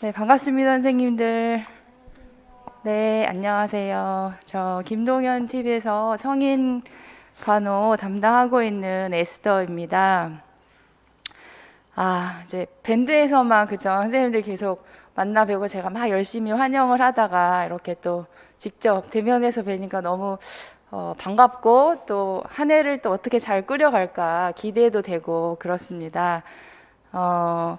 네, 반갑습니다, 선생님들. 네, 안녕하세요. 저 김동현 TV에서 성인 간호 담당하고 있는 에스더입니다. 이제 밴드에서만 그죠? 선생님들 계속 만나 뵈고 제가 막 열심히 환영을 하다가 이렇게 또 직접 대면에서 뵈니까 너무 반갑고 또 한 해를 또 어떻게 잘 꾸려갈까 기대도 되고 그렇습니다. 어,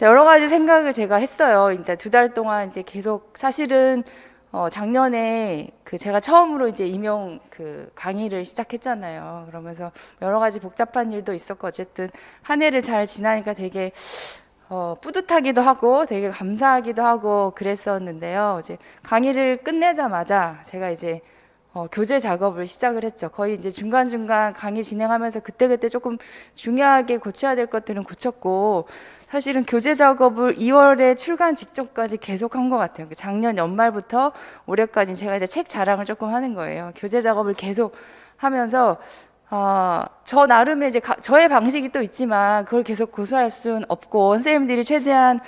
여러 가지 생각을 제가 했어요. 일단 2달 동안 이제 계속 사실은 작년에 그 제가 처음으로 이제 임용 그 강의를 시작했잖아요. 그러면서 여러 가지 복잡한 일도 있었고 어쨌든 한 해를 잘 지나니까 되게 뿌듯하기도 하고 되게 감사하기도 하고 그랬었는데요. 이제 강의를 끝내자마자 제가 이제 교재 작업을 시작을 했죠. 거의 이제 중간중간 강의 진행하면서 그때그때 조금 중요하게 고쳐야 될 것들은 고쳤고, 사실은 교재 작업을 2월에 출간 직전까지 계속 한 것 같아요. 작년 연말부터 올해까지 제가 이제 책 자랑을 조금 하는 거예요. 교재 작업을 계속 하면서 저 나름의 이제 저의 방식이 또 있지만 그걸 계속 고수할 수는 없고 선생님들이 최대한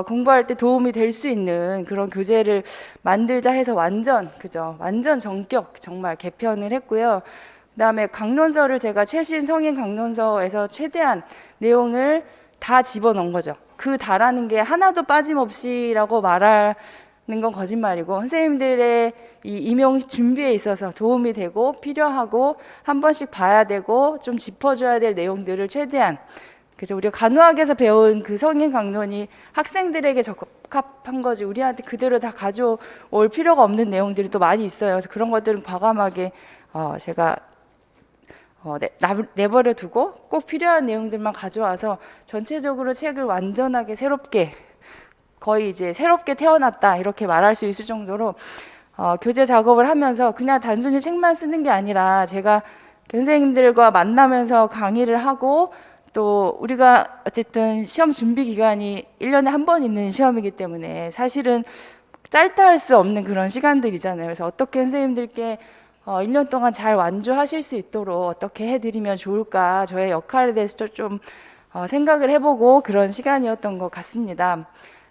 공부할 때 도움이 될 수 있는 그런 교재를 만들자 해서 완전 전격 정말 개편을 했고요. 그다음에 강론서를 제가 최신 성인 강론서에서 최대한 내용을 다 집어넣은 거죠. 그 다라는 게 하나도 빠짐없이라고 말하는 건 거짓말이고 선생님들의 이 임용 준비에 있어서 도움이 되고 필요하고 한 번씩 봐야 되고 좀 짚어줘야 될 내용들을 최대한 그래서 우리가 간호학에서 배운 그 성인 강론이 학생들에게 적합한 거지 우리한테 그대로 다 가져올 필요가 없는 내용들이 또 많이 있어요. 그래서 그런 것들은 과감하게 제가 내버려 두고 꼭 필요한 내용들만 가져와서 전체적으로 책을 완전하게 새롭게 거의 이제 새롭게 태어났다 이렇게 말할 수 있을 정도로 교재 작업을 하면서 그냥 단순히 책만 쓰는 게 아니라 제가 선생님들과 만나면서 강의를 하고 또 우리가 어쨌든 시험 준비 기간이 1년에 한 번 있는 시험이기 때문에 사실은 짧다 할 수 없는 그런 시간들이잖아요. 그래서 어떻게 선생님들께 1년 동안 잘 완주하실 수 있도록 어떻게 해드리면 좋을까 저의 역할에 대해서 좀 생각을 해보고 그런 시간이었던 것 같습니다.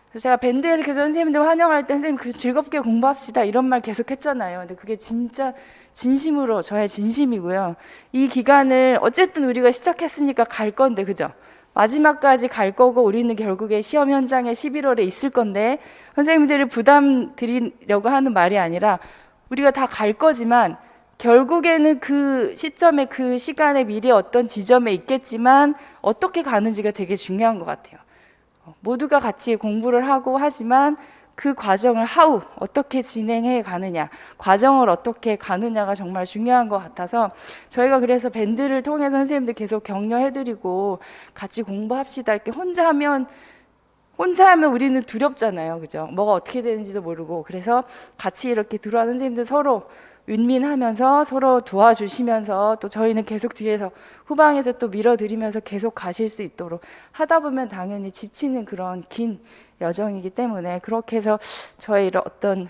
그래서 제가 밴드에서 계속 선생님들 환영할 때 선생님 그 즐겁게 공부합시다 이런 말 계속 했잖아요. 근데 그게 진짜 진심으로 저의 진심이고요. 이 기간을 어쨌든 우리가 시작했으니까 갈 건데 그죠? 마지막까지 갈 거고 우리는 결국에 시험 현장에 11월에 있을 건데 선생님들을 부담 드리려고 하는 말이 아니라 우리가 다 갈 거지만 결국에는 그 시점에 그 시간에 미리 어떤 지점에 있겠지만 어떻게 가는지가 되게 중요한 것 같아요. 모두가 같이 공부를 하고 하지만 그 과정을 어떻게 진행해 가느냐, 과정을 어떻게 가느냐가 정말 중요한 것 같아서 저희가 그래서 밴드를 통해서 선생님들 계속 격려해드리고 같이 공부합시다. 이렇게 혼자 하면 우리는 두렵잖아요. 그죠? 뭐가 어떻게 되는지도 모르고. 그래서 같이 이렇게 들어와 선생님들 서로 윈윈하면서 서로 도와주시면서 또 저희는 계속 뒤에서 후방에서 또 밀어드리면서 계속 가실 수 있도록 하다 보면 당연히 지치는 그런 긴 여정이기 때문에 그렇게 해서 저의 이런 어떤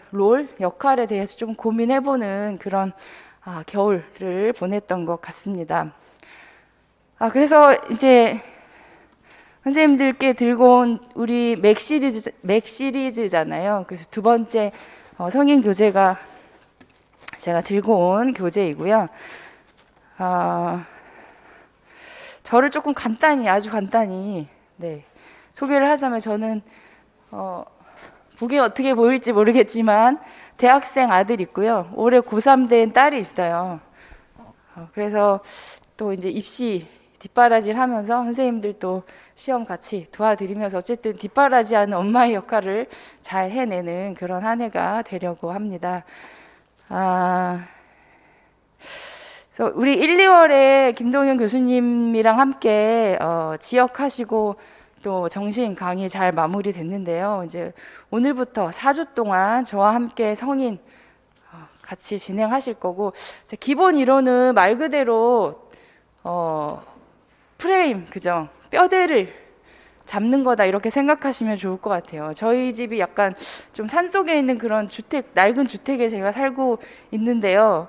역할에 대해서 좀 고민해보는 그런 겨울을 보냈던 것 같습니다. 그래서 이제 선생님들께 들고 온 우리 맥 시리즈잖아요. 그래서 두 번째 성인 교재가 제가 들고 온 교재이고요. 저를 조금 아주 간단히 소개를 하자면 저는 보기 어떻게 보일지 모르겠지만 대학생 아들 있고요. 올해 고3 된 딸이 있어요. 그래서 또 이제 입시 뒷바라지를 하면서 선생님들 또 시험 같이 도와드리면서 어쨌든 뒷바라지하는 엄마의 역할을 잘 해내는 그런 한 해가 되려고 합니다. 그래서 우리 1, 2월에 김동현 교수님이랑 함께 지역하시고 또 정신 강의 잘 마무리됐는데요. 이제 오늘부터 4주 동안 저와 함께 성인 같이 진행하실 거고 기본 이론은 말 그대로 프레임 그죠? 뼈대를 잡는 거다 이렇게 생각하시면 좋을 것 같아요. 저희 집이 약간 좀 산속에 있는 그런 낡은 주택에 제가 살고 있는데요.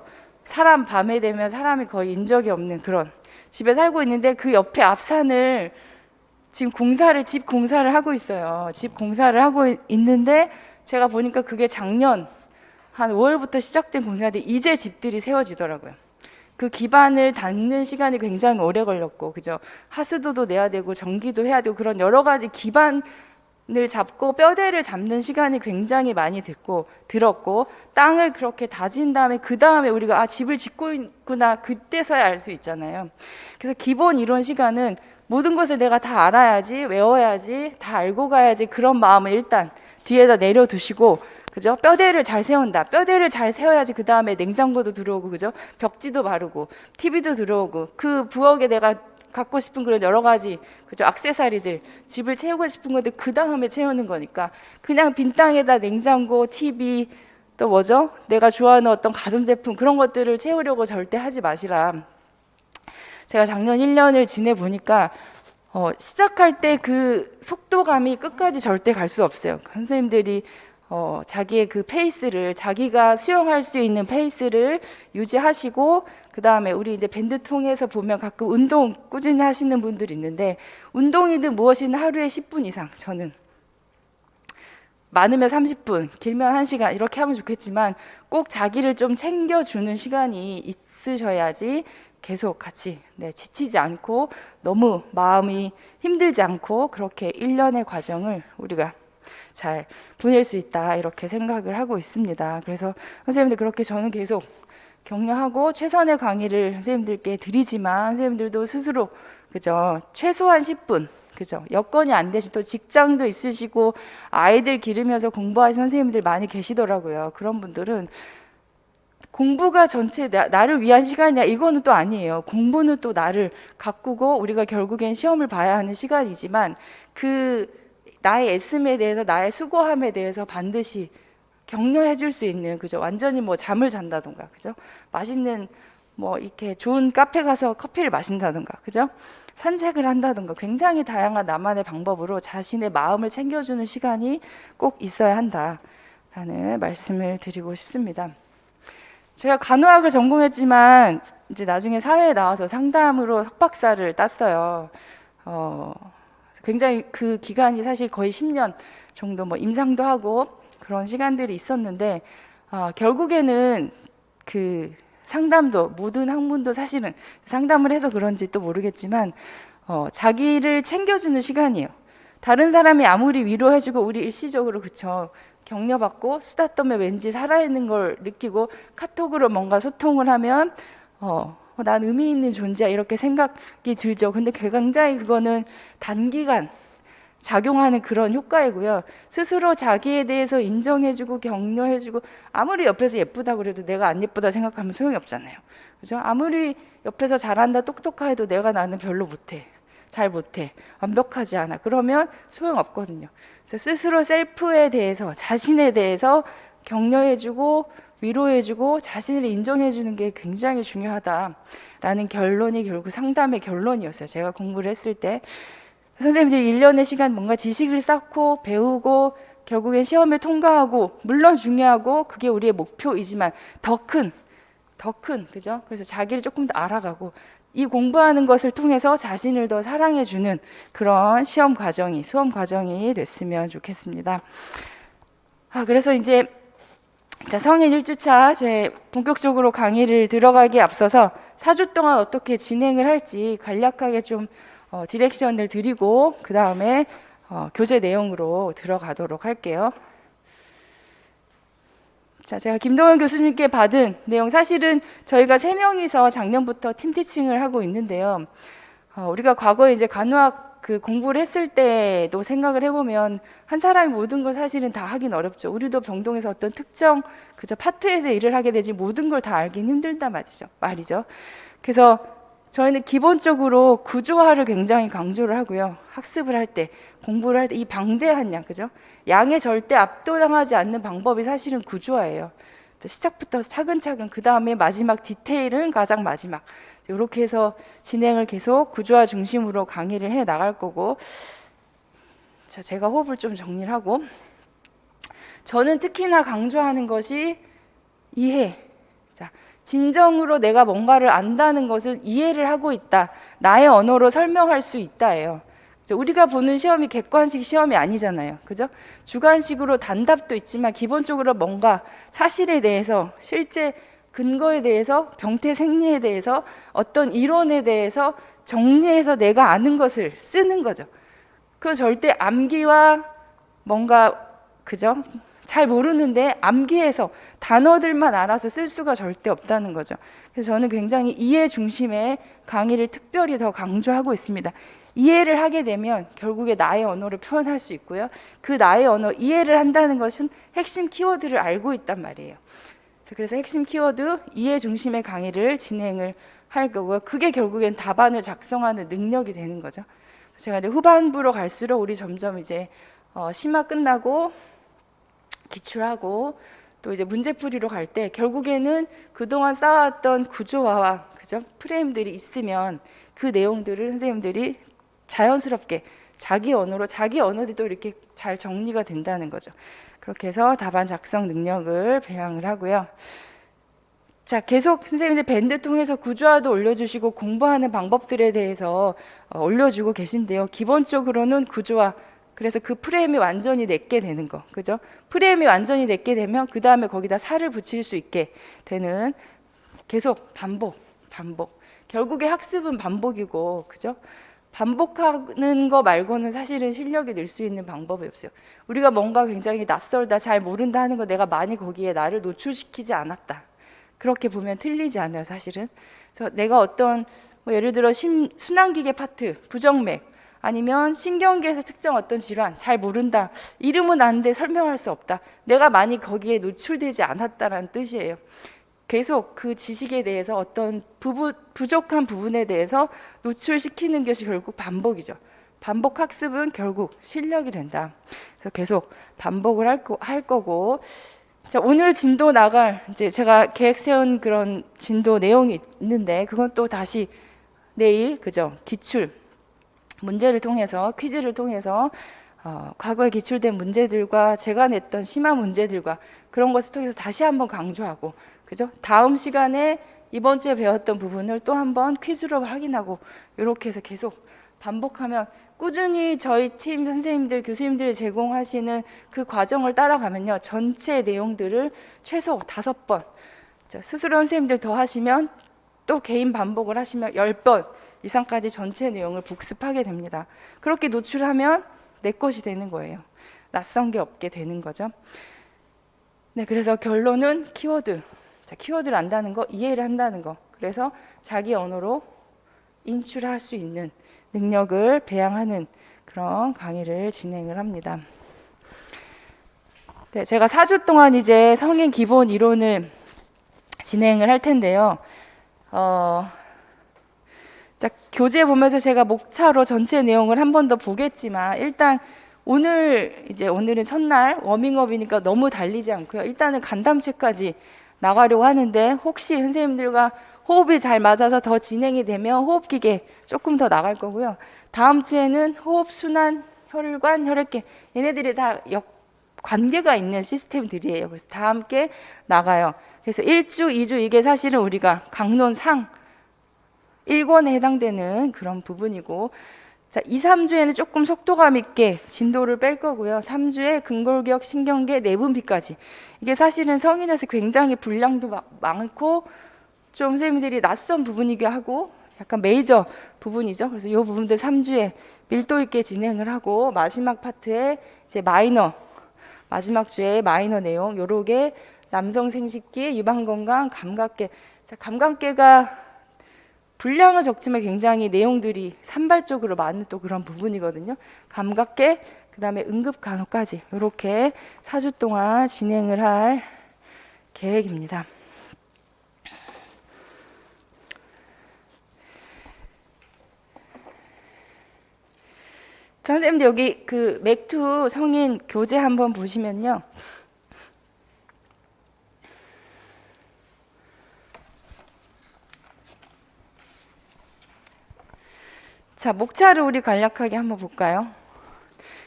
밤에 되면 사람이 거의 인적이 없는 그런 집에 살고 있는데 그 옆에 앞산을 지금 집 공사를 하고 있어요. 집 공사를 하고 있는데 제가 보니까 그게 작년 한 5월부터 시작된 공사인데 이제 집들이 세워지더라고요. 그 기반을 닦는 시간이 굉장히 오래 걸렸고, 그죠? 하수도도 내야 되고 전기도 해야 되고 그런 여러 가지 기반을 잡고 뼈대를 잡는 시간이 굉장히 많이 들었고 땅을 그렇게 다진 다음에 그 다음에 우리가 집을 짓고 있구나 그때서야 알 수 있잖아요. 그래서 기본 이론 시간은 모든 것을 내가 다 알아야지, 외워야지, 다 알고 가야지 그런 마음을 일단 뒤에다 내려두시고, 그죠? 뼈대를 잘 세운다. 뼈대를 잘 세워야지 그 다음에 냉장고도 들어오고, 그죠? 벽지도 바르고, TV도 들어오고, 그 부엌에 내가 갖고 싶은 그런 여러 가지, 그죠? 액세서리들, 집을 채우고 싶은 것들 그 다음에 채우는 거니까 그냥 빈 땅에다 냉장고, TV, 또 뭐죠? 내가 좋아하는 어떤 가전제품 그런 것들을 채우려고 절대 하지 마시라. 제가 작년 1년을 지내보니까 시작할 때 그 속도감이 끝까지 절대 갈 수 없어요. 선생님들이 자기의 그 페이스를, 자기가 수용할 수 있는 페이스를 유지하시고, 그 다음에 우리 이제 밴드 통해서 보면 가끔 운동 꾸준히 하시는 분들이 있는데, 운동이든 무엇이든 하루에 10분 이상, 저는 많으면 30분, 길면 1시간 이렇게 하면 좋겠지만 꼭 자기를 좀 챙겨주는 시간이 있으셔야지 계속 같이 지치지 않고 너무 마음이 힘들지 않고 그렇게 1년의 과정을 우리가 잘 보낼 수 있다 이렇게 생각을 하고 있습니다. 그래서 선생님들 그렇게 저는 계속 격려하고 최선의 강의를 선생님들께 드리지만 선생님들도 스스로 그죠 최소한 10분 그죠 여건이 안 되시 또 직장도 있으시고 아이들 기르면서 공부하시는 선생님들 많이 계시더라고요. 그런 분들은 공부가 전체 나를 위한 시간이야 이거는 또 아니에요. 공부는 또 나를 가꾸고 우리가 결국엔 시험을 봐야 하는 시간이지만 그 나의 애씀에 대해서 나의 수고함에 대해서 반드시 격려해 줄 수 있는 그죠 완전히 뭐 잠을 잔다던가 그죠 맛있는 뭐 이렇게 좋은 카페 가서 커피를 마신다던가 그죠 산책을 한다던가 굉장히 다양한 나만의 방법으로 자신의 마음을 챙겨주는 시간이 꼭 있어야 한다라는 말씀을 드리고 싶습니다. 제가 간호학을 전공했지만 이제 나중에 사회에 나와서 상담으로 석박사를 땄어요. 굉장히 그 기간이 사실 거의 10년 정도 뭐 임상도 하고 그런 시간들이 있었는데 결국에는 그 상담도 모든 학문도 사실은 상담을 해서 그런지 또 모르겠지만 자기를 챙겨주는 시간이에요. 다른 사람이 아무리 위로해주고 우리 일시적으로 그쵸 격려받고 수다 떨면 왠지 살아있는 걸 느끼고 카톡으로 뭔가 소통을 하면 난 의미 있는 존재야 이렇게 생각이 들죠. 근데 굉장히 그거는 단기간 작용하는 그런 효과이고요. 스스로 자기에 대해서 인정해주고 격려해주고 아무리 옆에서 예쁘다고 그래도 내가 안 예쁘다 생각하면 소용이 없잖아요. 그죠? 아무리 옆에서 잘한다 똑똑해도 내가 나는 별로 못해. 잘 못해. 완벽하지 않아. 그러면 소용없거든요. 그래서 스스로 셀프에 대해서 자신에 대해서 격려해주고 위로해주고 자신을 인정해주는 게 굉장히 중요하다라는 결론이 결국 상담의 결론이었어요. 제가 공부를 했을 때 선생님들이 1년의 시간 뭔가 지식을 쌓고 배우고 결국엔 시험을 통과하고 물론 중요하고 그게 우리의 목표이지만 더 큰 그죠? 그래서 자기를 조금 더 알아가고 이 공부하는 것을 통해서 자신을 더 사랑해주는 그런 수험 과정이 됐으면 좋겠습니다. 그래서 이제 성인 1주차 제 본격적으로 강의를 들어가기에 앞서서 4주 동안 어떻게 진행을 할지 간략하게 좀 디렉션을 드리고 그 다음에 교재 내용으로 들어가도록 할게요. 자, 제가 김동현 교수님께 받은 내용 사실은 저희가 3명이서 작년부터 팀 티칭을 하고 있는데요. 우리가 과거에 이제 간호학 그 공부를 했을 때도 생각을 해보면 한 사람이 모든 걸 사실은 다 하긴 어렵죠. 우리도 병동에서 어떤 특정 그저 파트에서 일을 하게 되지 모든 걸 다 알긴 힘들다 말이죠. 그래서 저희는 기본적으로 구조화를 굉장히 강조를 하고요. 학습을 할 때, 공부를 할 때 이 방대한 양, 그죠? 양에 절대 압도당하지 않는 방법이 사실은 구조화예요. 시작부터 차근차근 그 다음에 마지막 디테일은 가장 마지막 이렇게 해서 진행을 계속 구조화 중심으로 강의를 해 나갈 거고 자, 제가 호흡을 좀 정리를 하고 저는 특히나 강조하는 것이 이해. 자, 진정으로 내가 뭔가를 안다는 것은 이해를 하고 있다. 나의 언어로 설명할 수 있다예요. 우리가 보는 시험이 객관식 시험이 아니잖아요. 그죠? 주관식으로 단답도 있지만 기본적으로 뭔가 사실에 대해서, 실제 근거에 대해서, 병태 생리에 대해서, 어떤 이론에 대해서 정리해서 내가 아는 것을 쓰는 거죠. 그 절대 암기와 뭔가, 그죠? 잘 모르는데 암기해서 단어들만 알아서 쓸 수가 절대 없다는 거죠. 그래서 저는 굉장히 이해 중심의 강의를 특별히 더 강조하고 있습니다. 이해를 하게 되면 결국에 나의 언어를 표현할 수 있고요. 그 나의 언어, 이해를 한다는 것은 핵심 키워드를 알고 있단 말이에요. 그래서 핵심 키워드, 이해 중심의 강의를 진행을 할 거고요. 그게 결국엔 답안을 작성하는 능력이 되는 거죠. 제가 이제 후반부로 갈수록 우리 점점 이제 심화 끝나고 기출하고 또 이제 문제풀이로 갈 때 결국에는 그동안 쌓아왔던 구조화와 그죠? 프레임들이 있으면 그 내용들을 선생님들이 자연스럽게 자기 언어로, 자기 언어들이 또 이렇게 잘 정리가 된다는 거죠. 그렇게 해서 답안 작성 능력을 배양을 하고요. 자, 계속 선생님들 밴드 통해서 구조화도 올려주시고 공부하는 방법들에 대해서 올려주고 계신데요. 기본적으로는 구조화, 그래서 그 프레임이 완전히 내게 되는 거, 그죠? 프레임이 완전히 내게 되면 그 다음에 거기다 살을 붙일 수 있게 되는, 계속 반복. 결국에 학습은 반복이고, 그죠? 반복하는 거 말고는 사실은 실력이 늘 수 있는 방법이 없어요. 우리가 뭔가 굉장히 낯설다, 잘 모른다 하는 거 내가 많이 거기에 나를 노출시키지 않았다. 그렇게 보면 틀리지 않아요, 사실은. 그래서 내가 어떤 예를 들어 순환기계 파트, 부정맥, 아니면 신경계에서 특정 어떤 질환 잘 모른다, 이름은 아는데 설명할 수 없다, 내가 많이 거기에 노출되지 않았다라는 뜻이에요. 계속 그 지식에 대해서 어떤 부족한 부분에 대해서 노출시키는 것이 결국 반복이죠. 반복 학습은 결국 실력이 된다. 그래서 계속 반복을 할 거고, 자, 오늘 진도 나갈, 이제 제가 계획 세운 그런 진도 내용이 있는데, 그건 또 다시 내일, 그죠? 기출 문제를 통해서, 퀴즈를 통해서 과거에 기출된 문제들과 제가 냈던 심화 문제들과 그런 것을 통해서 다시 한번 강조하고, 그죠? 다음 시간에 이번 주에 배웠던 부분을 또 한번 퀴즈로 확인하고, 이렇게 해서 계속 반복하면, 꾸준히 저희 팀 선생님들, 교수님들이 제공하시는 그 과정을 따라가면요, 전체 내용들을 최소 5번, 스스로 선생님들 더 하시면, 또 개인 반복을 하시면 10번 이상까지 전체 내용을 복습하게 됩니다. 그렇게 노출하면 내 것이 되는 거예요. 낯선 게 없게 되는 거죠. 네, 그래서 결론은 키워드. 자, 키워드를 안다는 거, 이해를 한다는 거. 그래서 자기 언어로 인출할 수 있는 능력을 배양하는 그런 강의를 진행을 합니다. 네, 제가 4주 동안 이제 성인 기본 이론을 진행을 할 텐데요. 자, 교재 보면서 제가 목차로 전체 내용을 한 번 더 보겠지만, 일단 오늘은 첫날 워밍업이니까 너무 달리지 않고요. 일단은 간담체까지 나가려고 하는데, 혹시 선생님들과 호흡이 잘 맞아서 더 진행이 되면 호흡기계 조금 더 나갈 거고요. 다음 주에는 호흡, 순환, 혈관, 혈액계, 얘네들이 다 관계가 있는 시스템들이에요. 그래서 다 함께 나가요. 그래서 1주, 2주 이게 사실은 우리가 강론상 1권에 해당되는 그런 부분이고, 자, 2, 3주에는 조금 속도감 있게 진도를 뺄 거고요. 3주에 근골격, 신경계, 내분비까지. 이게 사실은 성인에서 굉장히 분량도 많고 좀 선생님들이 낯선 부분이기도 하고 약간 메이저 부분이죠. 그래서 이 부분들 3주에 밀도 있게 진행을 하고, 마지막 파트에 이제 마지막 주에 마이너 내용, 요렇게 남성 생식기, 유방건강, 감각계. 자, 감각계가 분량은 적지만 굉장히 내용들이 산발적으로 많은 또 그런 부분이거든요. 감각계, 그 다음에 응급간호까지 이렇게 4주 동안 진행을 할 계획입니다. 자, 선생님들 여기 그 맥2 성인 교재 한번 보시면요. 자, 목차를 우리 간략하게 한번 볼까요?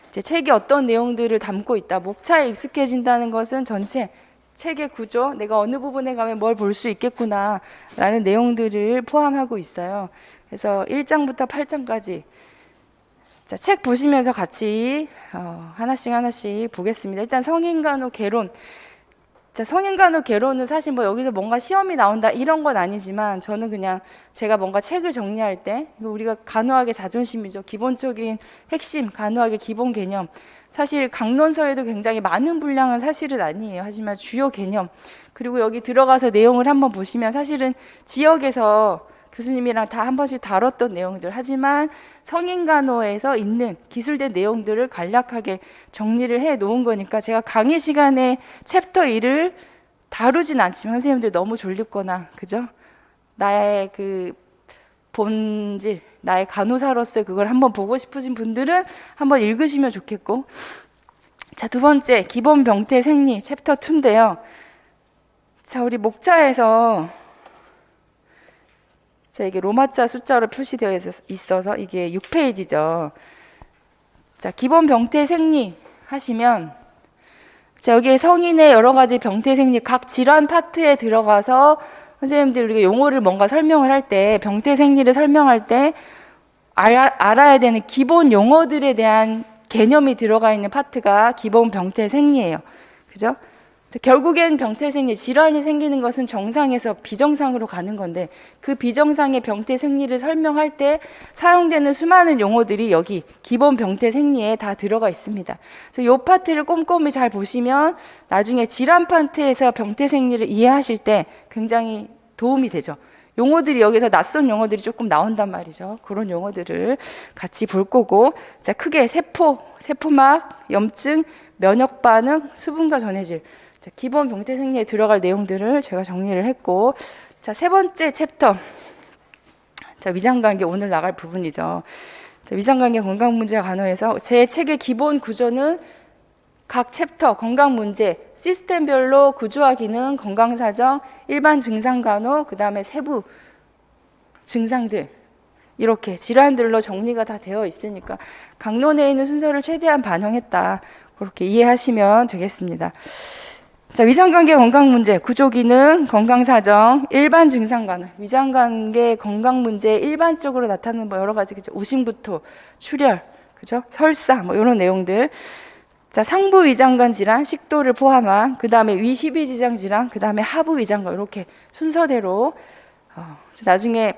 이제 책이 어떤 내용들을 담고 있다. 목차에 익숙해진다는 것은 전체 책의 구조, 내가 어느 부분에 가면 뭘 볼 수 있겠구나 라는 내용들을 포함하고 있어요. 그래서 1장부터 8장까지. 자, 책 보시면서 같이 하나씩 보겠습니다. 일단 성인간호 개론. 자, 성인간호 개론은 사실 뭐 여기서 뭔가 시험이 나온다 이런 건 아니지만 저는 그냥 제가 뭔가 책을 정리할 때 우리가 간호학의 자존심이죠. 기본적인 핵심, 간호학의 기본 개념. 사실 강론서에도 굉장히 많은 분량은 사실은 아니에요. 하지만 주요 개념. 그리고 여기 들어가서 내용을 한번 보시면 사실은 지역에서 교수님이랑 다 한 번씩 다뤘던 내용들, 하지만 성인간호에서 있는 기술된 내용들을 간략하게 정리를 해 놓은 거니까 제가 강의 시간에 챕터 1을 다루진 않지만 선생님들 너무 졸립거나 그죠? 나의 그 본질, 나의 간호사로서의 그걸 한번 보고 싶으신 분들은 한번 읽으시면 좋겠고. 자, 두 번째 기본 병태 생리 챕터 2인데요. 자, 우리 목자에서 자, 이게 로마자 숫자로 표시되어 있어서 이게 6페이지죠. 자, 기본 병태 생리 하시면 자, 여기에 성인의 여러 가지 병태 생리 각 질환 파트에 들어가서 선생님들 우리가 용어를 뭔가 설명을 할 때 병태 생리를 설명할 때 알아야 되는 기본 용어들에 대한 개념이 들어가 있는 파트가 기본 병태 생리예요. 그죠? 결국엔 병태 생리, 질환이 생기는 것은 정상에서 비정상으로 가는 건데 그 비정상의 병태 생리를 설명할 때 사용되는 수많은 용어들이 여기 기본 병태 생리에 다 들어가 있습니다. 그래서 이 파트를 꼼꼼히 잘 보시면 나중에 질환 파트에서 병태 생리를 이해하실 때 굉장히 도움이 되죠. 용어들이 여기서 낯선 용어들이 조금 나온단 말이죠. 그런 용어들을 같이 볼 거고, 자, 크게 세포, 세포막, 염증, 면역 반응, 수분과 전해질. 자, 기본 병태 생리에 들어갈 내용들을 제가 정리를 했고, 자, 세 번째 챕터. 자, 위장관계 오늘 나갈 부분이죠. 자, 위장관계 건강 문제와 간호에서 제 책의 기본 구조는 각 챕터 건강 문제, 시스템별로 구조와 기능, 건강 사정, 일반 증상 간호, 그다음에 세부 증상들 이렇게 질환들로 정리가 다 되어 있으니까 강론에 있는 순서를 최대한 반영했다. 그렇게 이해하시면 되겠습니다. 자, 위장관계 건강 문제, 구조 기능, 건강 사정, 일반 증상 간호. 위장관계 건강 문제 일반적으로 나타나는 뭐 여러 가지 그죠? 오심구토, 출혈, 그죠? 설사 뭐 이런 내용들. 자, 상부 위장관 질환, 식도를 포함한, 그 다음에 위 12지장 질환, 그 다음에 하부 위장관, 이렇게 순서대로, 나중에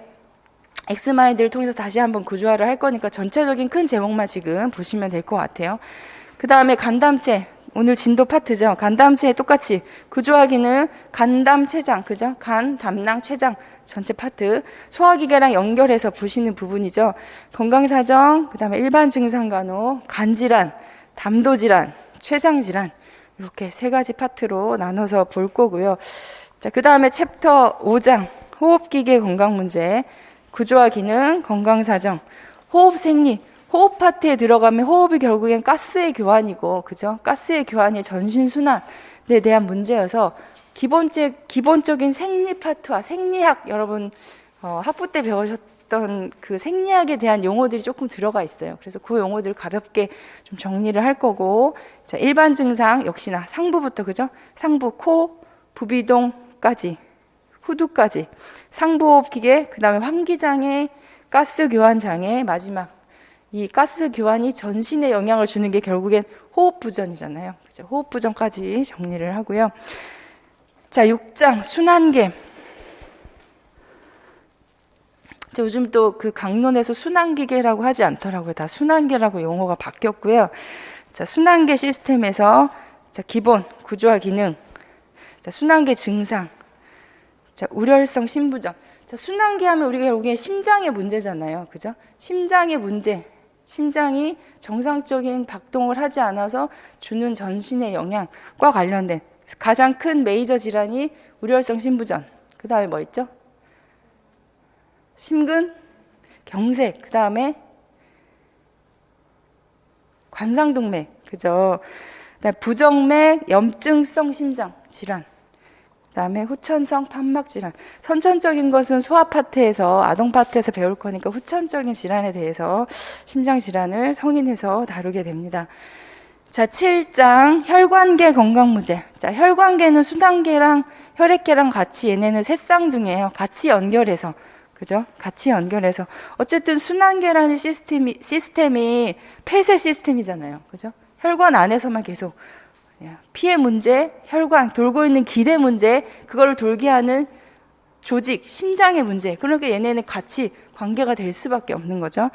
엑스마인드를 통해서 다시 한번 구조화를 할 거니까 전체적인 큰 제목만 지금 보시면 될 것 같아요. 그 다음에 간담체, 오늘 진도 파트죠. 간담체에 똑같이 구조화 기능, 간담 췌장, 그죠? 간, 담낭, 췌장, 전체 파트, 소화기계랑 연결해서 보시는 부분이죠. 건강사정, 그 다음에 일반 증상 간호, 간질환, 담도질환, 췌장질환 이렇게 세 가지 파트로 나눠서 볼 거고요. 자, 그 다음에 챕터 5장 호흡기계 건강 문제, 구조화 기능, 건강사정, 호흡생리, 호흡 파트에 들어가면 호흡이 결국엔 가스의 교환이고, 그죠? 가스의 교환이 전신순환에 대한 문제여서 기본적인 생리 파트와 생리학 여러분 학부 때 배우셨던 그 생리학에 대한 용어들이 조금 들어가 있어요. 그래서 그 용어들 가볍게 좀 정리를 할 거고, 자, 일반 증상 역시나 상부부터 그죠? 상부 코, 부비동까지, 후두까지, 상부호흡 기계, 그다음에 환기장애, 가스 교환 장애, 마지막 이 가스 교환이 전신에 영향을 주는 게 결국엔 호흡 부전이잖아요. 그죠? 호흡 부전까지 정리를 하고요. 자, 6장 순환계. 요즘 또 그 강론에서 순환기계라고 하지 않더라고요. 다 순환계라고 용어가 바뀌었고요. 자, 순환계 시스템에서 자, 기본 구조화 기능, 자, 순환계 증상, 자, 우렬성 심부전. 자, 순환계 하면 우리가 결국에 심장의 문제잖아요. 그죠? 심장의 문제. 심장이 정상적인 박동을 하지 않아서 주는 전신의 영향과 관련된 가장 큰 메이저 질환이 우렬성 심부전. 그 다음에 뭐 있죠? 심근, 경색, 그 다음에 관상동맥, 그죠? 그다음에 부정맥, 염증성 심장 질환, 그 다음에 후천성 판막 질환. 선천적인 것은 소아 파트에서, 아동 파트에서 배울 거니까 후천적인 질환에 대해서 심장 질환을 성인에서 다루게 됩니다. 자, 7장 혈관계 건강 문제. 자, 혈관계는 순환계랑 혈액계랑 같이 얘네는 새쌍둥이에요. 같이 연결해서 그죠? 같이 연결해서 어쨌든 순환계라는 시스템이 폐쇄 시스템이잖아요. 그죠? 혈관 안에서만 계속 피의 문제, 혈관 돌고 있는 길의 문제, 그걸 돌게 하는 조직, 심장의 문제. 그러니까 얘네는 같이 관계가 될 수밖에 없는 거죠.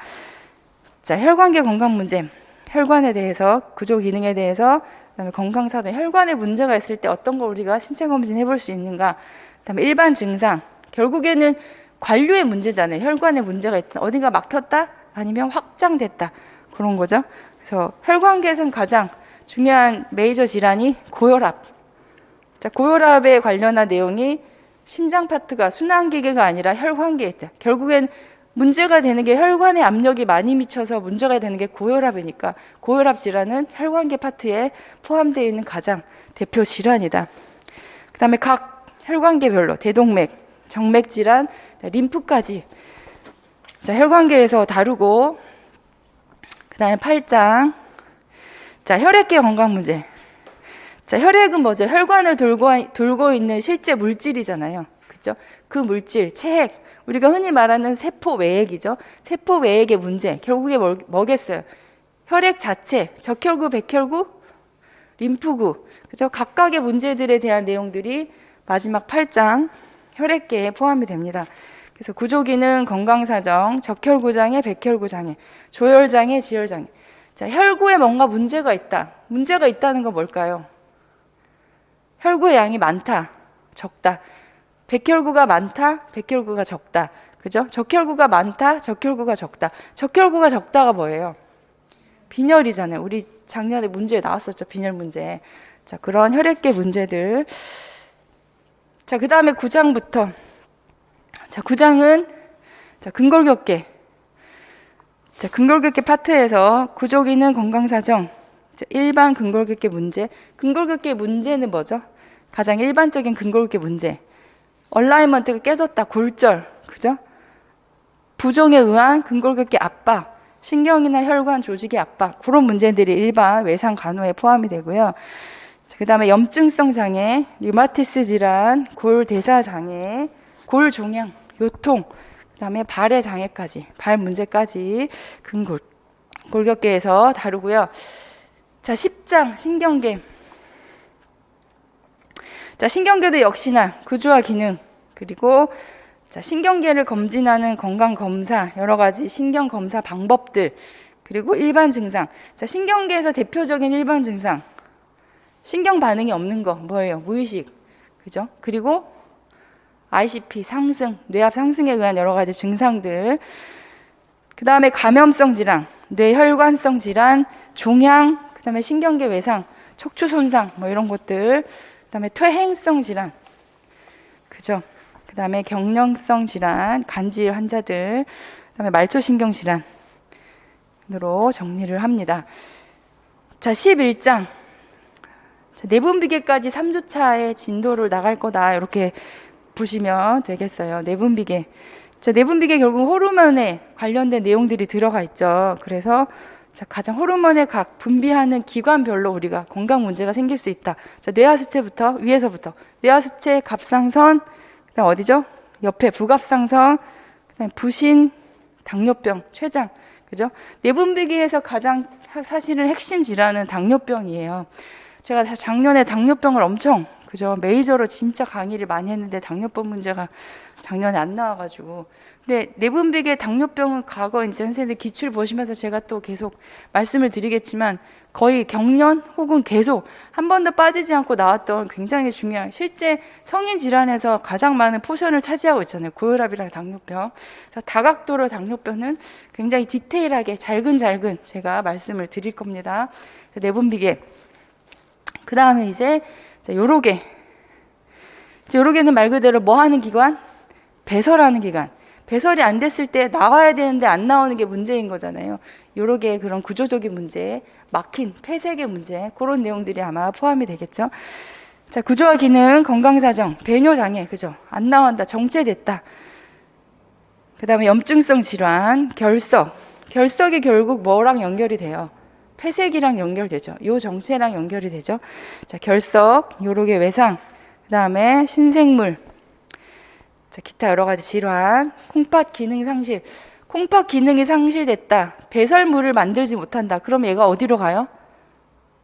자, 혈관계 건강 문제. 혈관에 대해서, 구조 기능에 대해서, 그다음에 건강 사정, 혈관에 문제가 있을 때 어떤 걸 우리가 신체 검진 해볼 수 있는가. 그다음에 일반 증상. 결국에는 관료의 문제잖아요. 혈관에 문제가 있다. 어딘가 막혔다? 아니면 확장됐다. 그런 거죠. 그래서 혈관계에서는 가장 중요한 메이저 질환이 고혈압. 자, 고혈압에 관련한 내용이 심장 파트가 순환기계가 아니라 혈관계에 있다. 결국엔 문제가 되는 게 혈관에 압력이 많이 미쳐서 문제가 되는 게 고혈압이니까 고혈압 질환은 혈관계 파트에 포함되어 있는 가장 대표 질환이다. 그 다음에 각 혈관계별로 대동맥, 정맥 질환, 림프까지 자, 혈관계에서 다루고 그 다음에 8장 자, 혈액계 건강 문제. 자, 혈액은 뭐죠? 혈관을 돌고 있는 실제 물질이잖아요. 그죠? 그 물질, 체액, 우리가 흔히 말하는 세포 외액이죠. 세포 외액의 문제, 결국에 뭐겠어요? 혈액 자체, 적혈구, 백혈구, 림프구, 그죠? 각각의 문제들에 대한 내용들이 마지막 8장 혈액계에 포함이 됩니다. 그래서 구조기능, 건강사정, 적혈구장애, 백혈구장애, 조혈장애, 지혈장애. 자, 혈구에 뭔가 문제가 있다. 문제가 있다는 건 뭘까요? 혈구의 양이 많다, 적다. 백혈구가 많다, 백혈구가 적다. 그죠? 적혈구가 많다, 적혈구가 적다. 적혈구가 적다가 뭐예요? 빈혈이잖아요. 우리 작년에 문제에 나왔었죠. 빈혈 문제. 자, 그런 혈액계 문제들. 자, 그 다음에 9장부터. 자, 9장은 자, 근골격계. 자, 근골격계 파트에서 구조기능 건강사정. 자, 일반 근골격계 문제. 근골격계 문제는 뭐죠? 가장 일반적인 근골격계 문제. 얼라이먼트가 깨졌다, 골절, 그죠? 부종에 의한 근골격계 압박, 신경이나 혈관 조직의 압박, 그런 문제들이 일반 외상 간호에 포함이 되고요. 그 다음에 염증성 장애, 류마티스 질환, 골대사 장애, 골종양, 요통, 그 다음에 발의 장애까지, 발 문제까지 근골격계에서 다루고요. 자, 10장 신경계. 자, 신경계도 역시나 구조와 기능, 그리고 자, 신경계를 검진하는 건강검사, 여러 가지 신경검사 방법들, 그리고 일반 증상. 자, 신경계에서 대표적인 일반 증상. 신경 반응이 없는 거, 뭐예요? 무의식. 그죠? 그리고 ICP 상승, 뇌압 상승에 의한 여러 가지 증상들. 그 다음에 감염성 질환, 뇌혈관성 질환, 종양, 그 다음에 신경계 외상, 척추 손상, 뭐 이런 것들. 그 다음에 퇴행성 질환, 그죠? 그 다음에 경령성 질환, 간질 환자들, 그 다음에 말초신경 질환으로 정리를 합니다. 자, 11장. 자, 내분비계까지 3주차의 진도를 나갈 거다. 이렇게 보시면 되겠어요. 내분비계. 자, 내분비계 결국 호르몬에 관련된 내용들이 들어가 있죠. 그래서 자, 가장 호르몬의 각 분비하는 기관별로 우리가 건강 문제가 생길 수 있다. 자, 뇌하수체부터 위에서부터 뇌하수체, 갑상선, 그다음 어디죠? 옆에 부갑상선, 그다음 부신, 당뇨병, 췌장, 그죠? 내분비계에서 가장 사실은 핵심 질환은 당뇨병이에요. 제가 작년에 당뇨병을 엄청 그죠? 메이저로 진짜 강의를 많이 했는데 당뇨병 문제가 작년에 안 나와가지고. 근데 내분비계 당뇨병은 과거 이제 선생님들 기출 보시면서 제가 또 계속 말씀을 드리겠지만 거의 경련 혹은 계속 한 번도 빠지지 않고 나왔던 굉장히 중요한 실제 성인 질환에서 가장 많은 포션을 차지하고 있잖아요. 고혈압이랑 당뇨병. 그래서 다각도로 당뇨병은 굉장히 디테일하게 잘근잘근 제가 말씀을 드릴 겁니다. 내분비계. 그 다음에 이제 요로계. 요로계는 말 그대로 뭐 하는 기관? 배설하는 기관. 배설이 안 됐을 때 나와야 되는데 안 나오는 게 문제인 거잖아요. 요로계의 그런 구조적인 문제, 막힌 폐색의 문제, 그런 내용들이 아마 포함이 되겠죠. 자, 구조와 기능, 건강사정, 배뇨장애, 그죠? 안 나온다, 정체됐다. 그 다음에 염증성 질환, 결석. 결석이 결국 뭐랑 연결이 돼요? 폐색이랑 연결되죠. 요 정체랑 연결이 되죠. 자, 결석, 요로계 외상, 그 다음에 신생물, 자, 기타 여러 가지 질환, 콩팥 기능 상실. 콩팥 기능이 상실됐다. 배설물을 만들지 못한다. 그럼 얘가 어디로 가요?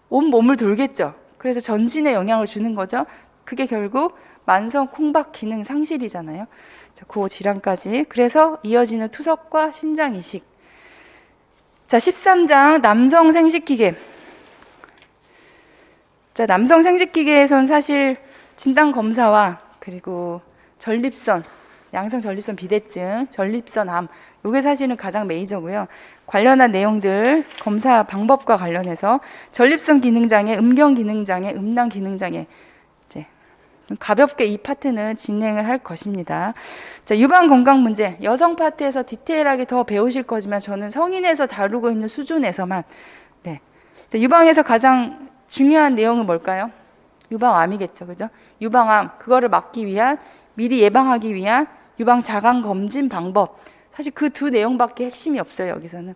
온 몸을 돌겠죠. 그래서 전신에 영향을 주는 거죠. 그게 결국 만성 콩팥 기능 상실이잖아요. 자, 그 질환까지. 그래서 이어지는 투석과 신장 이식. 자, 13장 남성 생식기계. 자, 남성 생殖기계에선 사실 진단 검사와 그리고 전립선, 양성 전립선 비대증, 전립선 암, 이게 사실은 가장 메이저고요. 관련한 내용들 검사 방법과 관련해서 전립선 기능장애, 음경 기능장애, 음낭 기능장애 이제 가볍게 이 파트는 진행을 할 것입니다. 자, 유방 건강 문제 여성 파트에서 디테일하게 더 배우실 거지만 저는 성인에서 다루고 있는 수준에서만 네. 자, 유방에서 가장 중요한 내용은 뭘까요? 유방암이겠죠, 그죠? 유방암, 그거를 막기 위한, 미리 예방하기 위한 유방 자강 검진 방법. 사실 그 두 내용밖에 핵심이 없어요, 여기서는.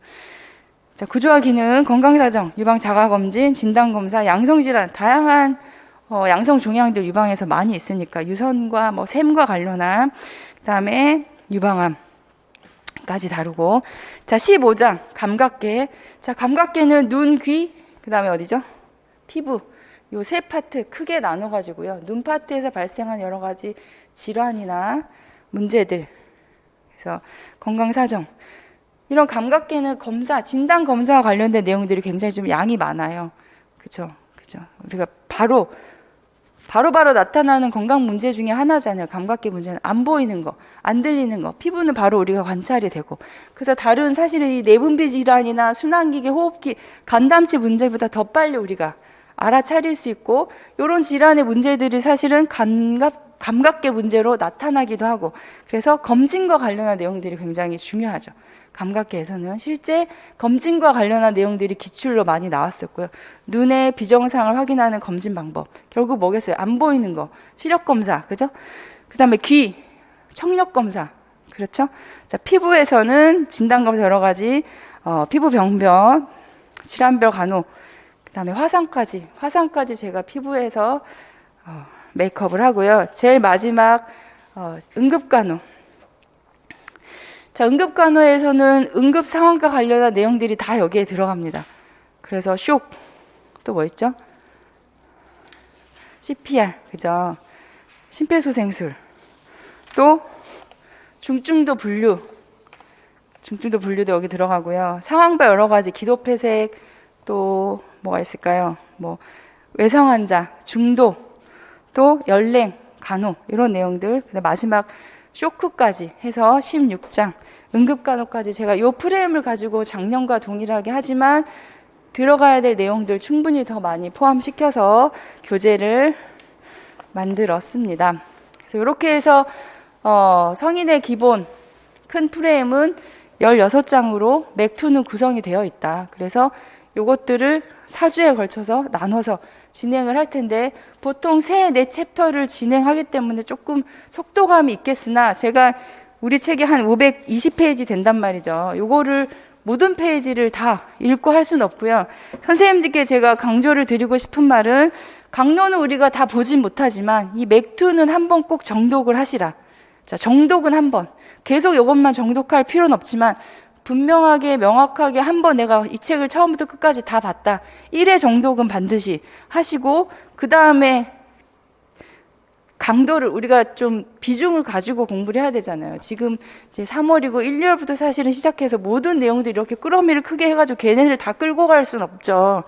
자, 구조화 기능, 건강사정, 유방 자가 검진, 진단 검사, 양성 질환, 다양한 양성 종양들 유방에서 많이 있으니까 유선과 뭐 샘과 관련한, 그다음에 유방암까지 다루고. 자, 15장 감각계. 자, 감각계는 눈, 귀, 그다음에 어디죠? 피부, 요 세 파트 크게 나눠 가지고요. 눈 파트에서 발생한 여러 가지 질환이나 문제들, 그래서 건강 사정, 이런 감각계는 검사, 진단 검사와 관련된 내용들이 굉장히 좀 양이 많아요. 그죠? 그죠? 우리가 바로 나타나는 건강 문제 중에 하나잖아요. 감각계 문제는 안 보이는 거, 안 들리는 거, 피부는 바로 우리가 관찰이 되고. 그래서 다른 사실은 이 내분비 질환이나 순환기계, 호흡기, 간담치 문제보다 더 빨리 우리가 알아차릴 수 있고, 이런 질환의 문제들이 사실은 감각계 문제로 나타나기도 하고, 그래서 검진과 관련한 내용들이 굉장히 중요하죠. 감각계에서는 실제 검진과 관련한 내용들이 기출로 많이 나왔었고요. 눈의 비정상을 확인하는 검진 방법, 결국 뭐겠어요? 안 보이는 거, 시력 검사, 그죠? 그다음에 귀, 청력 검사, 그렇죠? 자, 피부에서는 진단 검사 여러 가지, 피부 병변, 질환별 간호, 그다음에 화상까지 제가 피부에서 메이크업을 하고요. 제일 마지막 응급간호. 자, 응급간호에서는 응급 상황과 관련한 내용들이 다 여기에 들어갑니다. 그래서 쇼크, 또 뭐 있죠? CPR, 그죠? 심폐소생술, 또 중증도 분류도 여기 들어가고요. 상황별 여러 가지 기도폐색, 또 뭐가 있을까요? 뭐 외상 환자, 중도, 또 연행, 간호, 이런 내용들. 마지막 쇼크까지 해서 16장 응급간호까지 제가 이 프레임을 가지고 작년과 동일하게 하지만 들어가야 될 내용들 충분히 더 많이 포함시켜서 교재를 만들었습니다. 그래서 이렇게 해서 성인의 기본 큰 프레임은 16장으로 맥2는 구성이 되어 있다. 그래서 요것들을 4주에 걸쳐서 나눠서 진행을 할 텐데, 보통 3-4챕터를 진행하기 때문에 조금 속도감이 있겠으나, 제가 우리 책이 한 520페이지 된단 말이죠. 요거를 모든 페이지를 다 읽고 할 수는 없고요. 선생님들께 제가 강조를 드리고 싶은 말은, 강론은 우리가 다 보진 못하지만 이 맥2는 한번 꼭 정독을 하시라. 자, 정독은 한번. 계속 이것만 정독할 필요는 없지만 분명하게 명확하게 한번 내가 이 책을 처음부터 끝까지 다 봤다. 1회 정독은 반드시 하시고, 그 다음에 강도를 우리가 좀 비중을 가지고 공부를 해야 되잖아요. 지금 이제 3월이고 1월부터 사실은 시작해서 모든 내용들이 이렇게 끌어미를 크게 해가지고 걔네를 다 끌고 갈 수는 없죠.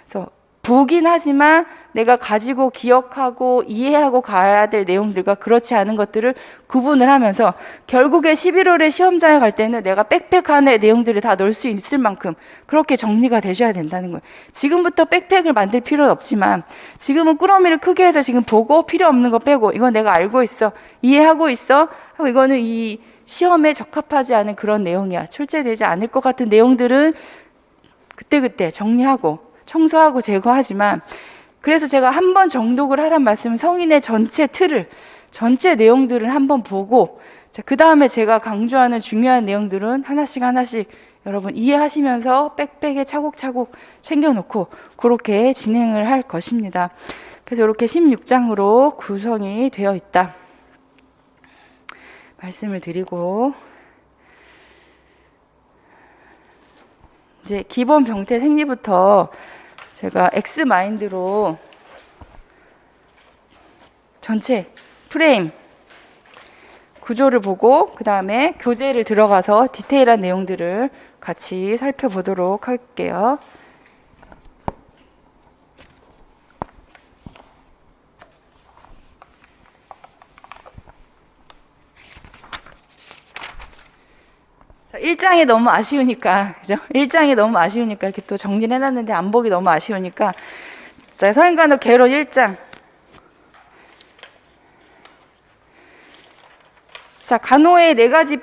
그래서 보긴 하지만 내가 가지고 기억하고 이해하고 가야 될 내용들과 그렇지 않은 것들을 구분을 하면서 결국에 11월에 시험장에 갈 때는 내가 백팩 안에 내용들을 다 넣을 수 있을 만큼 그렇게 정리가 되셔야 된다는 거예요. 지금부터 백팩을 만들 필요는 없지만 지금은 꾸러미를 크게 해서 지금 보고 필요 없는 거 빼고, 이건 내가 알고 있어, 이해하고 있어 하고, 이거는 이 시험에 적합하지 않은 그런 내용이야, 출제되지 않을 것 같은 내용들은 그때그때 정리하고 청소하고 제거하지만, 그래서 제가 한번 정독을 하란 말씀은 성인의 전체 틀을, 전체 내용들을 한번 보고, 그 다음에 제가 강조하는 중요한 내용들은 하나씩 여러분 이해하시면서 백팩에 차곡차곡 챙겨놓고 그렇게 진행을 할 것입니다. 그래서 이렇게 16장으로 구성이 되어 있다. 말씀을 드리고, 이제 기본 병태 생리부터 제가 X마인드로 전체 프레임 구조를 보고 그 다음에 교재를 들어가서 디테일한 내용들을 같이 살펴보도록 할게요. 자, 1장이 너무 아쉬우니까, 그죠? 1장이 너무 아쉬우니까 이렇게 또 정리를 해놨는데 안 보기 너무 아쉬우니까. 자, 서인간호 개론 1장. 자, 간호의 4가지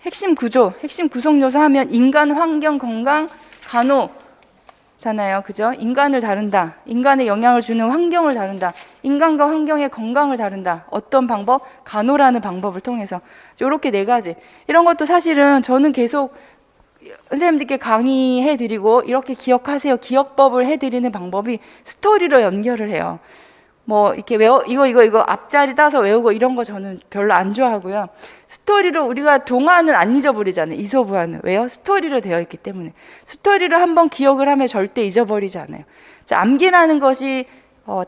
핵심 구조, 핵심 구성 요소 하면 인간, 환경, 건강, 간호잖아요. 그죠? 인간을 다룬다. 인간에 영향을 주는 환경을 다룬다. 인간과 환경의 건강을 다룬다. 어떤 방법? 간호라는 방법을 통해서. 이렇게 4가지. 이런 것도 사실은 저는 계속 선생님들께 강의해드리고 이렇게 기억하세요. 기억법을 해드리는 방법이 스토리로 연결을 해요. 뭐 이렇게 이거 앞자리 따서 외우고 이런 거 저는 별로 안 좋아하고요. 스토리로 우리가 동화는 안 잊어버리잖아요. 이솝우화는. 왜요? 스토리로 되어 있기 때문에. 스토리를 한번 기억을 하면 절대 잊어버리지 않아요. 자, 암기라는 것이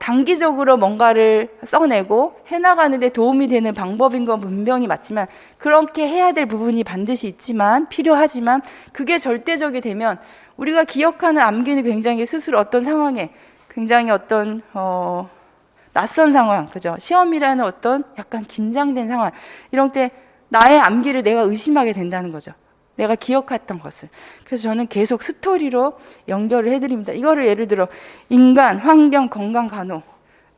단기적으로 뭔가를 써내고 해나가는 데 도움이 되는 방법인 건 분명히 맞지만 그렇게 해야 될 부분이 반드시 있지만 필요하지만 그게 절대적이 되면 우리가 기억하는 암기는 굉장히 스스로 어떤 상황에 굉장히 어떤 낯선 상황, 그죠? 시험이라는 어떤 약간 긴장된 상황, 이런 때 나의 암기를 내가 의심하게 된다는 거죠. 내가 기억했던 것을. 그래서 저는 계속 스토리로 연결을 해드립니다. 이거를 예를 들어 인간, 환경, 건강, 간호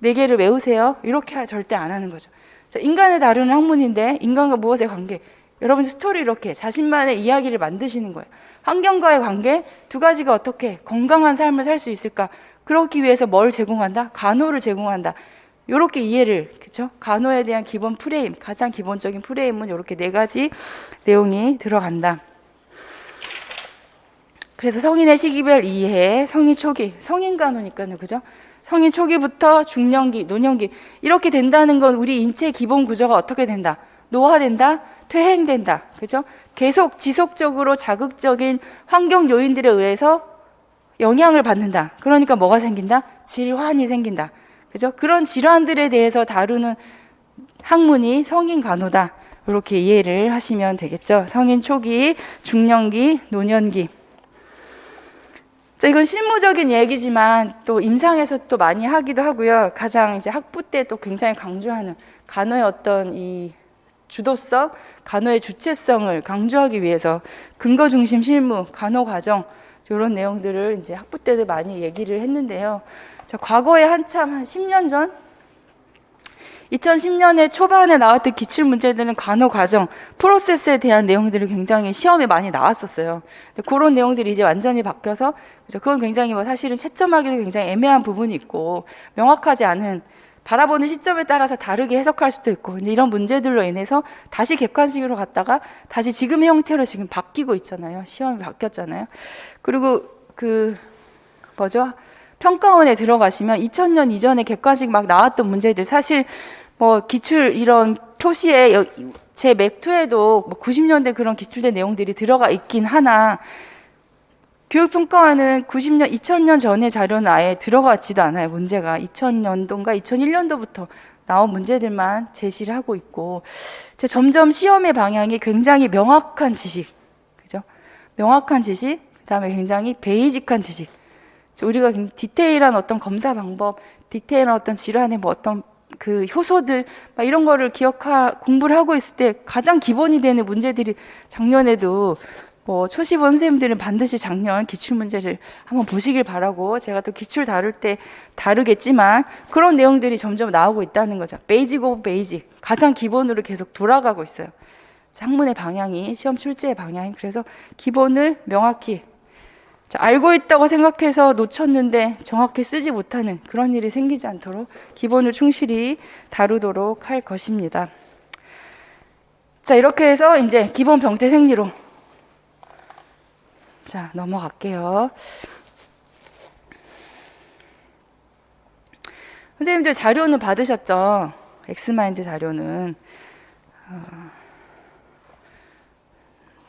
4개를 외우세요. 이렇게 절대 안 하는 거죠. 자, 인간을 다루는 학문인데 인간과 무엇의 관계? 여러분 스토리 이렇게 자신만의 이야기를 만드시는 거예요. 환경과의 관계 2가지가 어떻게 건강한 삶을 살 수 있을까? 그렇기 위해서 뭘 제공한다? 간호를 제공한다. 이렇게 이해를, 그렇죠? 간호에 대한 기본 프레임, 가장 기본적인 프레임은 이렇게 4가지 내용이 들어간다. 그래서 성인의 시기별 이해, 성인 초기, 성인 간호니까요, 그죠? 성인 초기부터 중년기, 노년기 이렇게 된다는 건 우리 인체의 기본 구조가 어떻게 된다? 노화된다, 퇴행된다, 그죠? 계속 지속적으로 자극적인 환경 요인들에 의해서 영향을 받는다. 그러니까 뭐가 생긴다? 질환이 생긴다. 그죠? 그런 질환들에 대해서 다루는 학문이 성인 간호다. 이렇게 이해를 하시면 되겠죠. 성인 초기, 중년기, 노년기. 자, 이건 실무적인 얘기지만 또 임상에서 또 많이 하기도 하고요. 가장 이제 학부 때 또 굉장히 강조하는 간호의 어떤 이 주도성, 간호의 주체성을 강조하기 위해서 근거 중심 실무, 간호 과정 이런 내용들을 이제 학부 때도 많이 얘기를 했는데요. 자, 과거에 한참 한 10년 전 2010년에 초반에 나왔던 기출 문제들은 간호 과정, 프로세스에 대한 내용들이 굉장히 시험에 많이 나왔었어요. 근데 그런 내용들이 이제 완전히 바뀌어서 그건 굉장히 뭐 사실은 채점하기도 굉장히 애매한 부분이 있고 명확하지 않은 바라보는 시점에 따라서 다르게 해석할 수도 있고 이제 이런 문제들로 인해서 다시 객관식으로 갔다가 다시 지금의 형태로 지금 바뀌고 있잖아요. 시험이 바뀌었잖아요. 그리고 평가원에 들어가시면 2000년 이전에 객관식 막 나왔던 문제들 사실 뭐 기출 이런 표시에 제 맥2에도 뭐 90년대 그런 기출된 내용들이 들어가 있긴 하나 교육평가원은 2000년 전의 자료는 아예 들어가지도 않아요. 문제가 2000년도인가 2001년도부터 나온 문제들만 제시를 하고 있고 점점 시험의 방향이 굉장히 명확한 지식, 그죠? 명확한 지식, 그다음에 굉장히 베이직한 지식. 우리가 디테일한 어떤 검사 방법, 디테일한 어떤 질환의 뭐 어떤 그 효소들 막 이런 거를 공부를 하고 있을 때 가장 기본이 되는 문제들이 작년에도 뭐 초시본 선생님들은 반드시 작년 기출 문제를 한번 보시길 바라고 제가 또 기출 다룰 때 다루겠지만 그런 내용들이 점점 나오고 있다는 거죠. 베이직 오브 베이직 가장 기본으로 계속 돌아가고 있어요. 학문의 방향이 시험 출제의 방향이 그래서 기본을 명확히 알고 있다고 생각해서 놓쳤는데 정확히 쓰지 못하는 그런 일이 생기지 않도록 기본을 충실히 다루도록 할 것입니다. 자, 이렇게 해서 이제 기본 병태 생리로 자, 넘어갈게요. 선생님들 자료는 받으셨죠? 엑스마인드 자료는.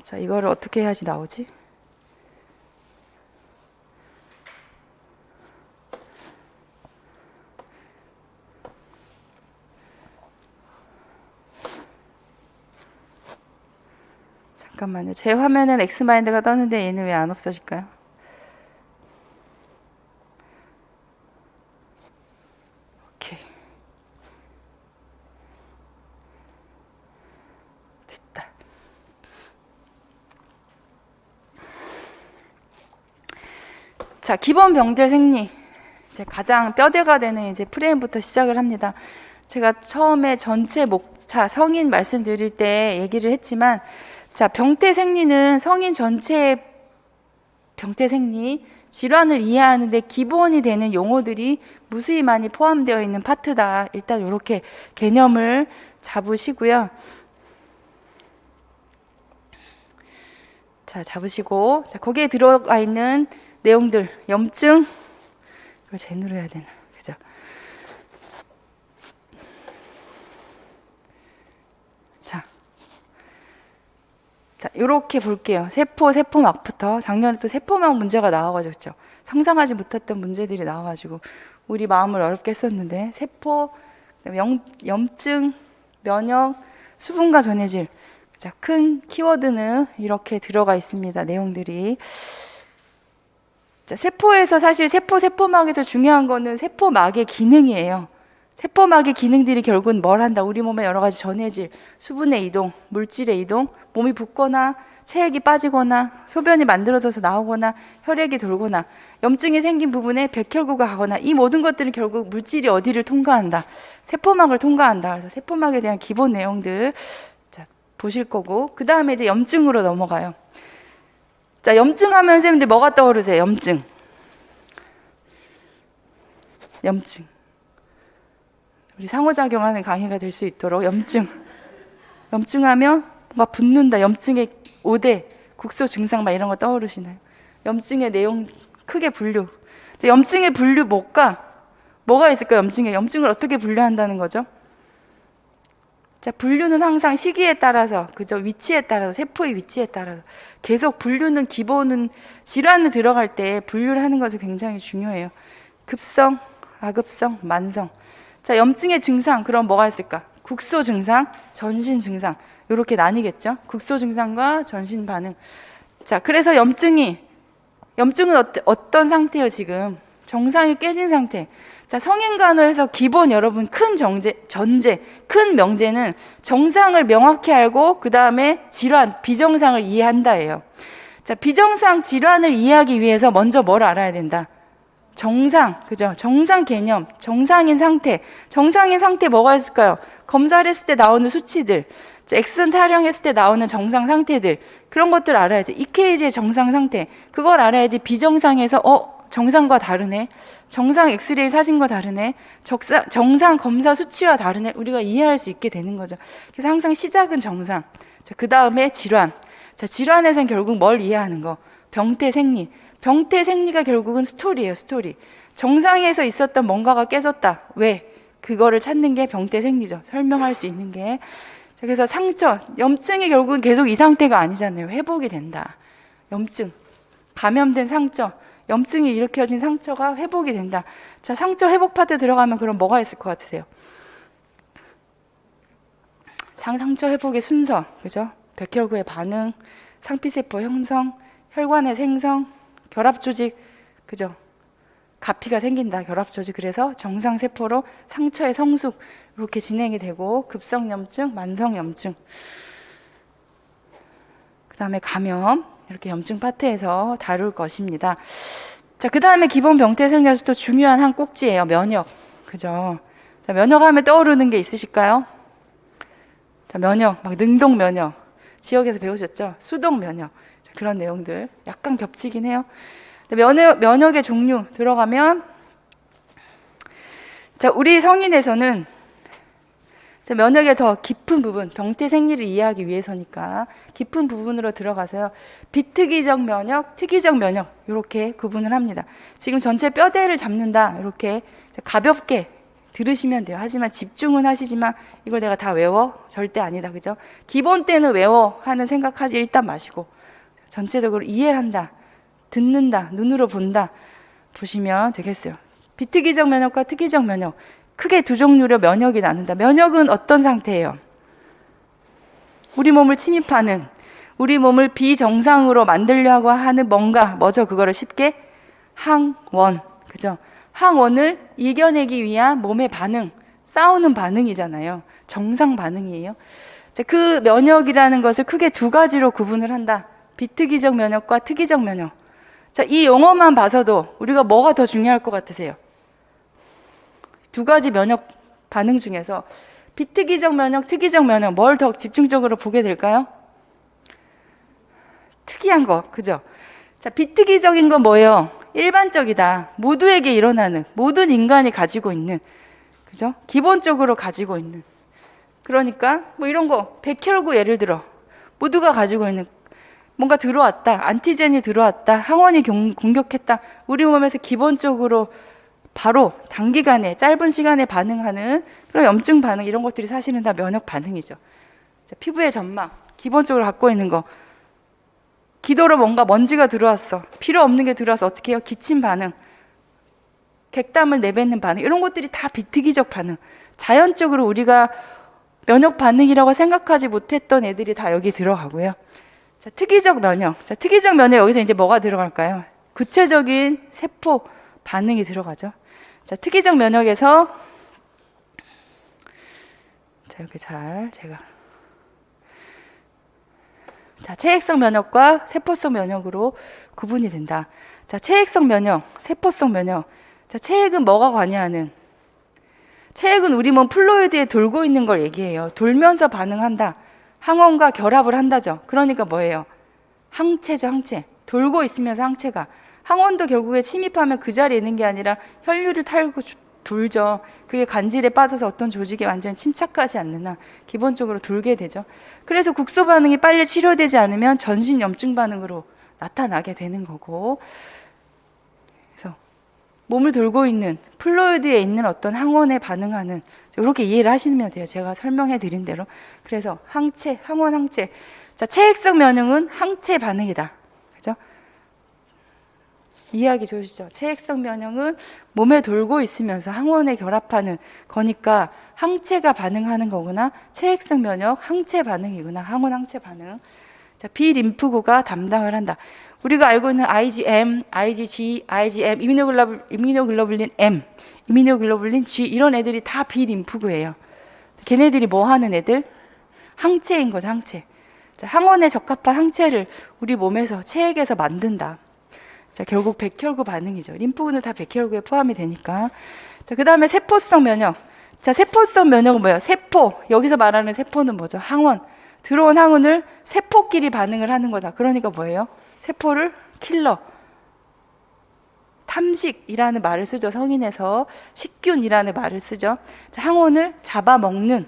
자, 이거를 어떻게 해야지 나오지? 잠깐만요. 제 화면엔 엑스마인드가 떴는데 얘는 왜 안 없어질까요? 오케이. 됐다. 자, 기본 병제 생리. 이제 가장 뼈대가 되는 이제 프레임부터 시작을 합니다. 제가 처음에 전체 목차 성인 말씀드릴 때 얘기를 했지만, 자, 병태 생리는 성인 전체의 병태 생리, 질환을 이해하는데 기본이 되는 용어들이 무수히 많이 포함되어 있는 파트다. 일단 이렇게 개념을 잡으시고요. 자, 잡으시고, 자, 거기에 들어가 있는 내용들, 염증, 이걸 젠으로 해야 되나, 그죠? 자, 이렇게 볼게요. 세포막부터. 작년에 또 세포막 문제가 나와가지고, 그렇죠? 상상하지 못했던 문제들이 나와가지고 우리 마음을 어렵게 했었는데, 세포, 염증, 면역, 수분과 전해질. 자, 큰 키워드는 이렇게 들어가 있습니다. 내용들이. 자, 세포에서 사실 세포막에서 중요한 거는 세포막의 기능이에요. 세포막의 기능들이 결국은 뭘 한다? 우리 몸의 여러 가지 전해질, 수분의 이동, 물질의 이동, 몸이 붓거나 체액이 빠지거나 소변이 만들어져서 나오거나 혈액이 돌거나 염증이 생긴 부분에 백혈구가 가거나 이 모든 것들은 결국 물질이 어디를 통과한다? 세포막을 통과한다. 그래서 세포막에 대한 기본 내용들 자, 보실 거고, 그 다음에 이제 염증으로 넘어가요. 자, 염증하면 선생님들 뭐가 떠오르세요? 염증. 우리 상호작용하는 강의가 될 수 있도록 염증하면 뭔가 붓는다. 염증의 5대 국소 증상 막 이런 거 떠오르시나요? 염증의 내용 크게 분류. 염증의 분류 뭐가 있을까요? 염증을 어떻게 분류한다는 거죠? 자, 분류는 항상 시기에 따라서, 그죠? 위치에 따라서, 세포의 위치에 따라서 계속 분류는 기본은 질환을 들어갈 때 분류를 하는 것이 굉장히 중요해요. 급성, 아급성, 만성. 자, 염증의 증상, 그럼 뭐가 있을까? 국소 증상, 전신 증상. 이렇게 나뉘겠죠? 국소 증상과 전신 반응. 자, 그래서 염증은 어떤 상태예요, 지금? 정상이 깨진 상태. 자, 성인 간호에서 기본 여러분 큰 큰 명제는 정상을 명확히 알고 그 다음에 질환, 비정상을 이해한다예요. 자, 비정상 질환을 이해하기 위해서 먼저 뭘 알아야 된다? 정상, 그죠? 정상 개념, 정상인 상태 뭐가 있을까요? 검사를 했을 때 나오는 수치들, 엑스선 촬영했을 때 나오는 정상 상태들, 그런 것들 알아야지. EKG의 정상 상태, 그걸 알아야지. 비정상에서 정상과 다르네, 정상 엑스레이 사진과 다르네, 정상 검사 수치와 다르네, 우리가 이해할 수 있게 되는 거죠. 그래서 항상 시작은 정상, 그 다음에 질환. 자, 질환에선 결국 뭘 이해하는 거? 병태 생리가 결국은 스토리예요, 스토리. 정상에서 있었던 뭔가가 깨졌다. 왜? 그거를 찾는 게 병태 생리죠. 설명할 수 있는 게. 자, 그래서 상처, 염증이 결국은 계속 이 상태가 아니잖아요. 회복이 된다. 염증, 감염된 상처, 염증이 일으켜진 상처가 회복이 된다. 자, 상처 회복 파트 들어가면 그럼 뭐가 있을 것 같으세요? 상처 회복의 순서, 그죠? 백혈구의 반응, 상피세포 형성, 혈관의 생성, 결합조직, 그죠? 가피가 생긴다, 결합조직. 그래서 정상세포로 상처의 성숙, 이렇게 진행이 되고, 급성염증, 만성염증. 그 다음에 감염, 이렇게 염증 파트에서 다룰 것입니다. 자, 그 다음에 기본 병태 생리에서 또 중요한 한 꼭지예요. 면역, 그죠? 자, 면역하면 떠오르는 게 있으실까요? 자, 면역, 막 능동 면역. 지역에서 배우셨죠? 수동 면역. 그런 내용들 약간 겹치긴 해요. 면역의 종류 들어가면, 자, 우리 성인에서는 자, 면역의 더 깊은 부분, 병태 생리를 이해하기 위해서니까 깊은 부분으로 들어가서요. 비특이적 면역, 특이적 면역, 이렇게 구분을 합니다. 지금 전체 뼈대를 잡는다, 이렇게 가볍게 들으시면 돼요. 하지만 집중은 하시지만 이걸 내가 다 외워? 절대 아니다. 그죠? 기본 때는 외워 하는 생각하지 일단 마시고 전체적으로 이해를 한다. 듣는다. 눈으로 본다. 보시면 되겠어요. 비특이적 면역과 특이적 면역. 크게 두 종류로 면역이 나눈다. 면역은 어떤 상태예요? 우리 몸을 침입하는, 우리 몸을 비정상으로 만들려고 하는 뭔가, 뭐죠? 그거를 쉽게 항원. 그죠? 항원을 이겨내기 위한 몸의 반응, 싸우는 반응이잖아요. 정상 반응이에요. 자, 그 면역이라는 것을 크게 두 가지로 구분을 한다. 비특이적 면역과 특이적 면역. 자, 이 용어만 봐서도 우리가 뭐가 더 중요할 것 같으세요? 두 가지 면역 반응 중에서 비특이적 면역, 특이적 면역 뭘 더 집중적으로 보게 될까요? 특이한 거, 그죠? 자, 비특이적인 건 뭐예요? 일반적이다. 모두에게 일어나는, 모든 인간이 가지고 있는, 그죠? 기본적으로 가지고 있는. 그러니까 뭐 이런 거, 백혈구 예를 들어 모두가 가지고 있는 뭔가 들어왔다, 안티젠이 들어왔다, 항원이 공격했다. 우리 몸에서 기본적으로 바로 단기간에 짧은 시간에 반응하는 그런 염증 반응 이런 것들이 사실은 다 면역 반응이죠. 자, 피부의 점막 기본적으로 갖고 있는 거. 기도로 뭔가 먼지가 들어왔어. 필요 없는 게 들어와서 어떻게 해요? 기침 반응, 객담을 내뱉는 반응 이런 것들이 다 비특이적 반응. 자연적으로 우리가 면역 반응이라고 생각하지 못했던 애들이 다 여기 들어가고요. 자, 특이적 면역. 자, 특이적 면역 여기서 이제 뭐가 들어갈까요? 구체적인 세포 반응이 들어가죠. 자, 특이적 면역에서 자, 여기 제가 자, 체액성 면역과 세포성 면역으로 구분이 된다. 자, 체액성 면역, 세포성 면역. 자, 체액은 뭐가 관여하는? 체액은 우리 몸 플루이드에 돌고 있는 걸 얘기해요. 돌면서 반응한다. 항원과 결합을 한다죠. 그러니까 뭐예요? 항체죠, 항체. 돌고 있으면서 항체가. 항원도 결국에 침입하면 그 자리에 있는 게 아니라 혈류를 타고 돌죠. 그게 간질에 빠져서 어떤 조직에 완전히 침착하지 않는 한 기본적으로 돌게 되죠. 그래서 국소 반응이 빨리 치료되지 않으면 전신 염증 반응으로 나타나게 되는 거고, 그래서 몸을 돌고 있는 플루이드에 있는 어떤 항원에 반응하는 이렇게 이해를 하시면 돼요. 제가 설명해 드린 대로. 그래서 항체, 항원 항체. 자, 체액성 면역은 항체 반응이다. 그죠? 이해하기 좋으시죠? 체액성 면역은 몸에 돌고 있으면서 항원에 결합하는 거니까 항체가 반응하는 거구나. 체액성 면역 항체 반응이구나. 항원 항체 반응. 자, 비림프구가 담당을 한다. 우리가 알고 있는 IgM, IgG, IgM, 이뮤노글로불린 M, 이뮤노글로불린 G 이런 애들이 다 비림프구예요. 걔네들이 뭐 하는 애들? 항체인 거죠, 항체. 자, 항원에 적합한 항체를 우리 몸에서 체액에서 만든다. 자, 결국 백혈구 반응이죠. 림프구는 다 백혈구에 포함이 되니까. 자, 그 다음에 세포성 면역. 자, 세포성 면역은 뭐예요? 세포. 여기서 말하는 세포는 뭐죠? 항원. 들어온 항원을 세포끼리 반응을 하는 거다. 그러니까 뭐예요? 세포를 킬러. 탐식이라는 말을 쓰죠. 성인에서 식균이라는 말을 쓰죠. 자, 항원을 잡아먹는.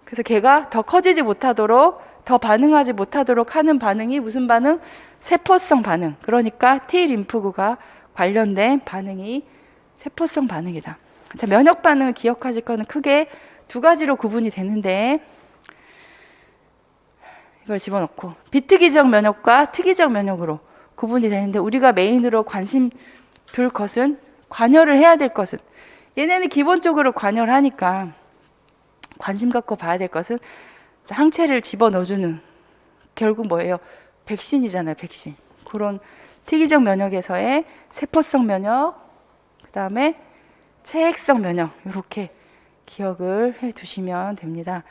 그래서 걔가 더 커지지 못하도록 더 반응하지 못하도록 하는 반응이 무슨 반응? 세포성 반응. 그러니까 T림프구가 관련된 반응이 세포성 반응이다. 자, 면역 반응을 기억하실 거는 크게 두 가지로 구분이 되는데 이걸 집어넣고 비특이적 면역과 특이적 면역으로 구분이 되는데 우리가 메인으로 관심 둘 것은 관여를 해야 될 것은 얘네는 기본적으로 관여를 하니까 관심 갖고 봐야 될 것은 항체를 집어넣어주는 결국 뭐예요? 백신이잖아요. 백신. 그런 특이적 면역에서의 세포성 면역, 그 다음에 체액성 면역 이렇게 기억을 해두시면 됩니다.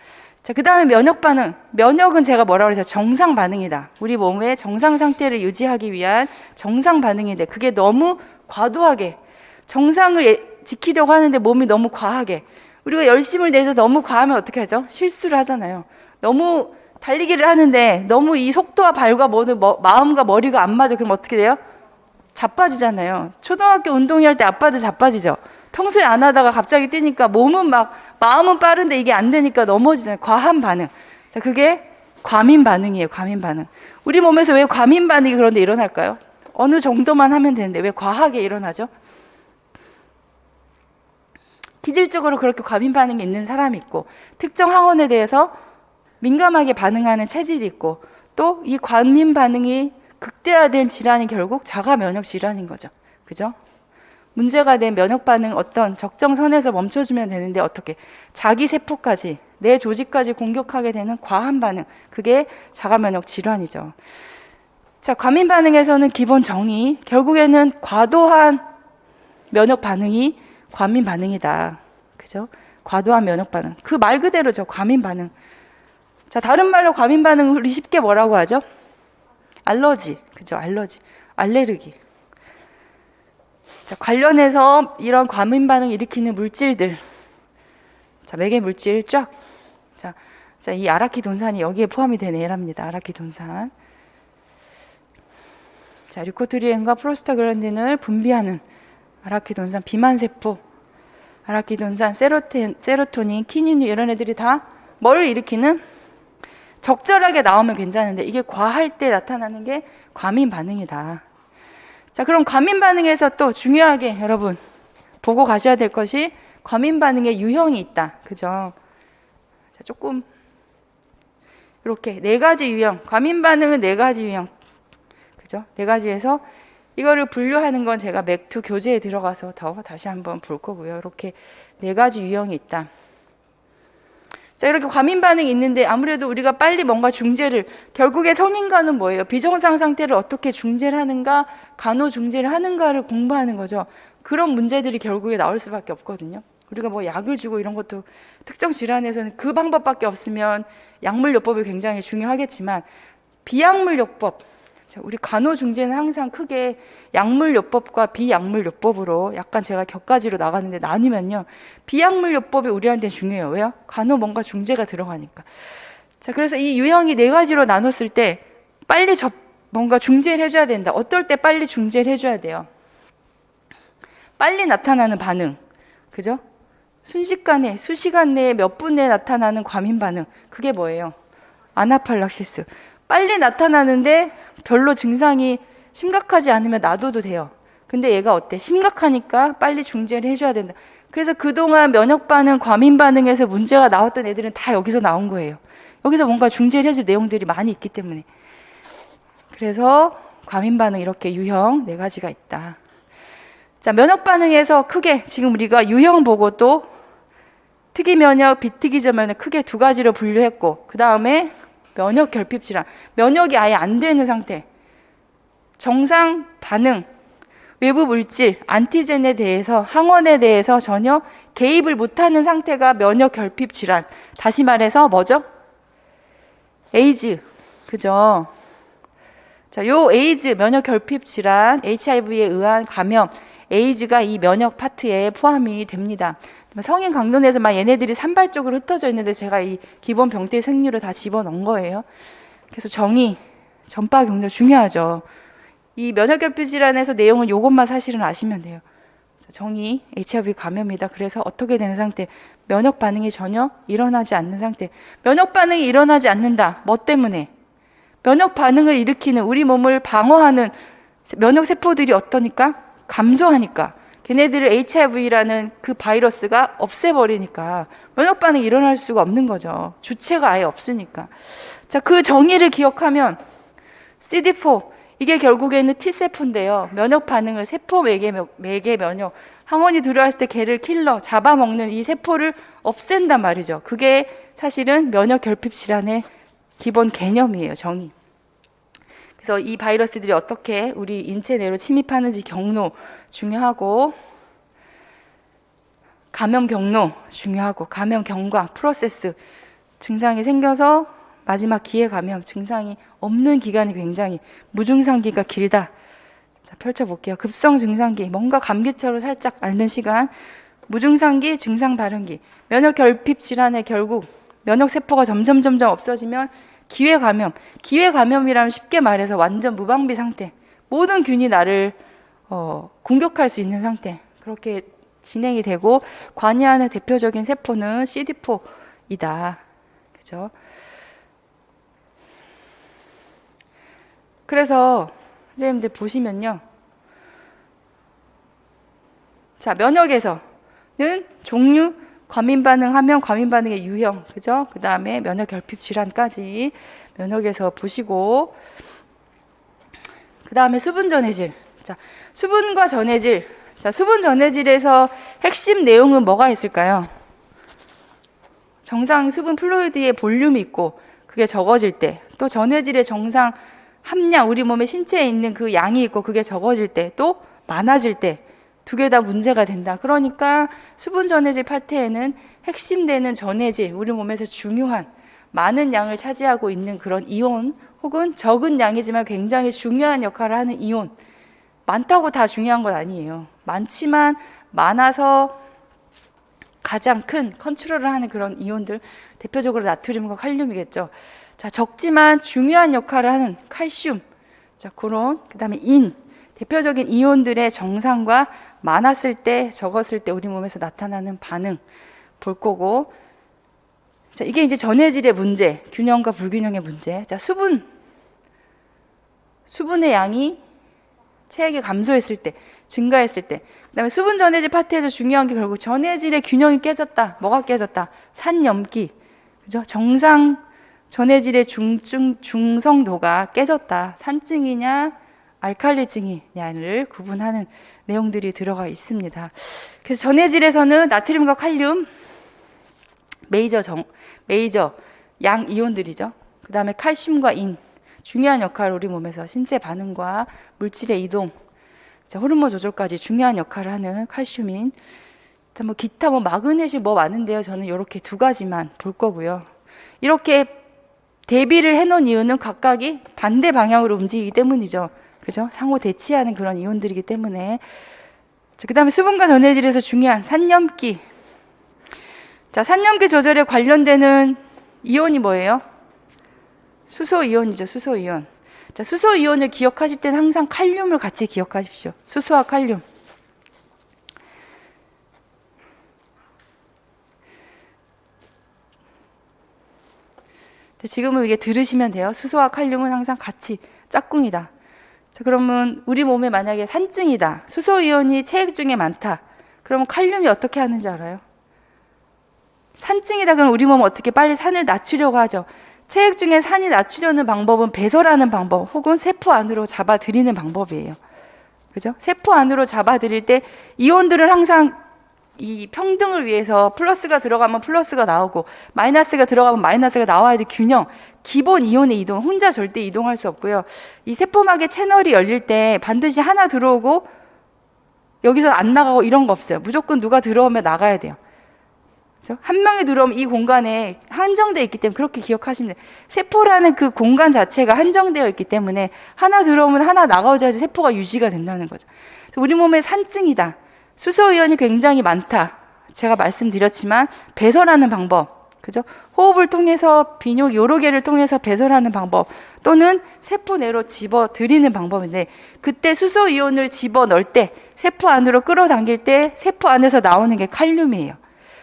자, 그 다음에 면역 반응. 면역은 제가 뭐라고 그랬어요? 정상 반응이다. 우리 몸의 정상 상태를 유지하기 위한 정상 반응인데 그게 너무 과도하게 정상을 지키려고 하는데 몸이 너무 과하게 우리가 열심을 내서 너무 과하면 어떻게 하죠? 실수를 하잖아요. 너무 달리기를 하는데 너무 이 속도와 발과 마음과 머리가 안 맞아. 그럼 어떻게 돼요? 자빠지잖아요. 초등학교 운동회 할 때 아빠들 자빠지죠. 평소에 안 하다가 갑자기 뛰니까 몸은 막 마음은 빠른데 이게 안 되니까 넘어지잖아요. 과한 반응. 자, 그게 과민 반응이에요. 과민 반응. 우리 몸에서 왜 과민 반응이 그런데 일어날까요? 어느 정도만 하면 되는데 왜 과하게 일어나죠? 기질적으로 그렇게 과민 반응이 있는 사람이 있고, 특정 항원에 대해서 민감하게 반응하는 체질이 있고, 또 이 과민 반응이 극대화된 질환이 결국 자가 면역 질환인 거죠. 그죠? 문제가 된 면역 반응 어떤 적정선에서 멈춰주면 되는데 어떻게 자기 세포까지 내 조직까지 공격하게 되는 과한 반응, 그게 자가 면역 질환이죠. 자, 과민 반응에서는 기본 정의, 결국에는 과도한 면역 반응이 과민 반응이다. 그죠? 과도한 면역 반응. 그 말 그대로죠. 과민 반응. 자, 다른 말로 과민 반응을 우리 쉽게 뭐라고 하죠? 알러지. 그죠? 알러지. 알레르기. 자, 관련해서 이런 과민 반응 일으키는 물질들. 자, 매개 물질 쫙. 자, 이 아라키돈산이 여기에 포함이 되는 애랍니다. 아라키돈산. 자, 류코트리엔과 프로스타글란딘을 분비하는 아라키돈산 비만세포, 아라키돈산, 세로토닌, 키닌류 이런 애들이 다 뭘 일으키는? 적절하게 나오면 괜찮은데 이게 과할 때 나타나는 게 과민 반응이다. 자, 그럼 과민 반응에서 또 중요하게 여러분 보고 가셔야 될 것이 과민 반응의 유형이 있다. 그죠? 자, 조금 이렇게 네 가지 유형, 과민 반응은 네 가지 유형. 그죠? 네 가지에서 이거를 분류하는 건 제가 맥2 교재에 들어가서 다시 한번 볼 거고요. 이렇게 네 가지 유형이 있다. 자, 이렇게 과민 반응이 있는데 아무래도 우리가 빨리 뭔가 중재를, 결국에 성인과는 뭐예요? 비정상 상태를 어떻게 중재를 하는가, 간호 중재를 하는가를 공부하는 거죠. 그런 문제들이 결국에 나올 수밖에 없거든요. 우리가 뭐 약을 주고 이런 것도 특정 질환에서는 그 방법밖에 없으면 약물요법이 굉장히 중요하겠지만 비약물요법, 우리 간호중재는 항상 크게 약물요법과 비약물요법으로 약간 제가 격가지로 나가는데 나누면요. 비약물요법이 우리한테 중요해요. 왜요? 간호 뭔가 중재가 들어가니까. 자, 그래서 이 유형이 네 가지로 나눴을 때 빨리 뭔가 중재를 해줘야 된다. 어떨 때 빨리 중재를 해줘야 돼요? 빨리 나타나는 반응. 그죠? 순식간에, 수시간 내에 몇 분 내에 나타나는 과민 반응. 그게 뭐예요? 아나팔락시스. 빨리 나타나는데 별로 증상이 심각하지 않으면 놔둬도 돼요. 근데 얘가 어때? 심각하니까 빨리 중재를 해줘야 된다. 그래서 그동안 면역 반응, 과민 반응에서 문제가 나왔던 애들은 다 여기서 나온 거예요. 여기서 뭔가 중재를 해줄 내용들이 많이 있기 때문에. 그래서 과민 반응 이렇게 유형 네 가지가 있다. 자, 면역 반응에서 크게 지금 우리가 유형 보고 또 특이 면역, 비특이적 면역 크게 두 가지로 분류했고, 그 다음에 면역 결핍 질환, 면역이 아예 안 되는 상태, 정상 반응, 외부 물질, 안티젠에 대해서, 항원에 대해서 전혀 개입을 못하는 상태가 면역 결핍 질환. 다시 말해서 뭐죠? 에이즈, 그죠? 자, 요 에이즈 면역 결핍 질환, HIV에 의한 감염, 에이즈가 이 면역 파트에 포함이 됩니다. 성인 강론에서만 얘네들이 산발적으로 흩어져 있는데 제가 이 기본 병태 생리를 다 집어넣은 거예요. 그래서 정의, 전파 경로 중요하죠. 이 면역결핍 질환에서 내용은 이것만 사실은 아시면 돼요. 정의, HIV 감염이다. 그래서 어떻게 되는 상태? 면역 반응이 전혀 일어나지 않는 상태. 면역 반응이 일어나지 않는다. 뭐 때문에? 면역 반응을 일으키는 우리 몸을 방어하는 면역 세포들이 어떠니까? 감소하니까. 걔네들을 HIV라는 그 바이러스가 없애버리니까 면역 반응이 일어날 수가 없는 거죠. 주체가 아예 없으니까. 자, 그 정의를 기억하면 CD4, 이게 결국에는 T세포인데요. 면역 반응을 세포 매개 면역, 항원이 들어왔을 때 걔를 잡아먹는 이 세포를 없앤단 말이죠. 그게 사실은 면역 결핍 질환의 기본 개념이에요, 정의. 그래서 이 바이러스들이 어떻게 우리 인체 내로 침입하는지 경로 중요하고, 감염 경로 중요하고, 감염 경과, 프로세스, 증상이 생겨서 마지막 기회 감염, 증상이 없는 기간이 굉장히 무증상기가 길다. 자, 펼쳐볼게요. 급성 증상기, 뭔가 감기처럼 살짝 앓는 시간, 무증상기, 증상 발현기, 면역 결핍 질환의 결국 면역 세포가 점점 없어지면 기회 감염. 기회 감염이라면 쉽게 말해서 완전 무방비 상태. 모든 균이 나를 공격할 수 있는 상태. 그렇게 진행이 되고, 관여하는 대표적인 세포는 CD4이다. 그죠? 그래서 선생님들 보시면요. 자, 면역에서 종류, 과민 반응하면 과민 반응의 유형, 그죠? 그 다음에 면역 결핍 질환까지 면역에서 보시고, 그 다음에 수분 전해질. 자, 수분과 전해질. 자, 수분 전해질에서 핵심 내용은 뭐가 있을까요? 정상 수분 플루이드의 볼륨이 있고 그게 적어질 때, 또 전해질의 정상 함량, 우리 몸의 신체에 있는 그 양이 있고 그게 적어질 때, 또 많아질 때, 두 개 다 문제가 된다. 그러니까 수분 전해질 파트에는 핵심되는 전해질, 우리 몸에서 중요한 많은 양을 차지하고 있는 그런 이온, 혹은 적은 양이지만 굉장히 중요한 역할을 하는 이온, 많다고 다 중요한 건 아니에요. 많지만 많아서 가장 큰 컨트롤을 하는 그런 이온들, 대표적으로 나트륨과 칼륨이겠죠. 자, 적지만 중요한 역할을 하는 칼슘, 자, 그런, 그 다음에 대표적인 이온들의 정상과 많았을 때, 적었을 때 우리 몸에서 나타나는 반응 볼 거고, 자, 이게 이제 전해질의 문제, 균형과 불균형의 문제. 자, 수분의 양이 체액이 감소했을 때, 증가했을 때, 그 다음에 수분 전해질 파트에서 중요한 게 결국 전해질의 균형이 깨졌다. 뭐가 깨졌다? 산염기, 그죠? 정상 전해질의 중성도가 깨졌다. 산증이냐, 알칼리증이냐를 구분하는 내용들이 들어가 있습니다. 그래서 전해질에서는 나트륨과 칼륨, 메이저 양 이온들이죠. 그 다음에 칼슘과 중요한 역할을 우리 몸에서 신체 반응과 물질의 이동, 자, 호르몬 조절까지 중요한 역할을 하는 칼슘인. 자, 뭐 기타 마그네슘 많은데요. 저는 이렇게 두 가지만 볼 거고요. 이렇게 대비를 해놓은 이유는 각각이 반대 방향으로 움직이기 때문이죠. 그죠? 상호 대치하는 그런 이온들이기 때문에. 자, 그 다음에 수분과 전해질에서 중요한 산염기. 자, 산염기 조절에 관련되는 이온이 뭐예요? 수소이온이죠. 수소이온. 자, 수소이온을 기억하실 때는 항상 칼륨을 같이 기억하십시오. 수소와 칼륨. 지금은 이게 들으시면 돼요. 수소와 칼륨은 항상 같이 짝꿍이다. 자, 그러면 우리 몸에 만약에 산증이다. 수소이온이 체액 중에 많다. 그러면 칼륨이 어떻게 하는지 알아요? 산증이다. 그럼 우리 몸은 어떻게 빨리 산을 낮추려고 하죠. 체액 중에 산이 낮추려는 방법은 배설하는 방법, 혹은 세포 안으로 잡아들이는 방법이에요. 그죠? 세포 안으로 잡아들일 때 이온들을 항상 이 평등을 위해서 플러스가 들어가면 플러스가 나오고 마이너스가 들어가면 마이너스가 나와야지 균형, 기본 이온의 이동, 혼자 절대 이동할 수 없고요. 이 세포막의 채널이 열릴 때 반드시 하나 들어오고 여기서 안 나가고 이런 거 없어요. 무조건 누가 들어오면 나가야 돼요. 그렇죠? 한 명이 들어오면 이 공간에 한정되어 있기 때문에 그렇게 기억하시면 돼요. 세포라는 그 공간 자체가 한정되어 있기 때문에 하나 들어오면 하나 나가줘야지 세포가 유지가 된다는 거죠. 우리 몸에 산증이다. 수소이온이 굉장히 많다. 제가 말씀드렸지만 배설하는 방법, 그죠? 호흡을 통해서 비뇨 여러 개를 통해서 배설하는 방법, 또는 세포 내로 집어들이는 방법인데, 그때 수소이온을 집어넣을 때, 세포 안으로 끌어당길 때 세포 안에서 나오는 게 칼륨이에요.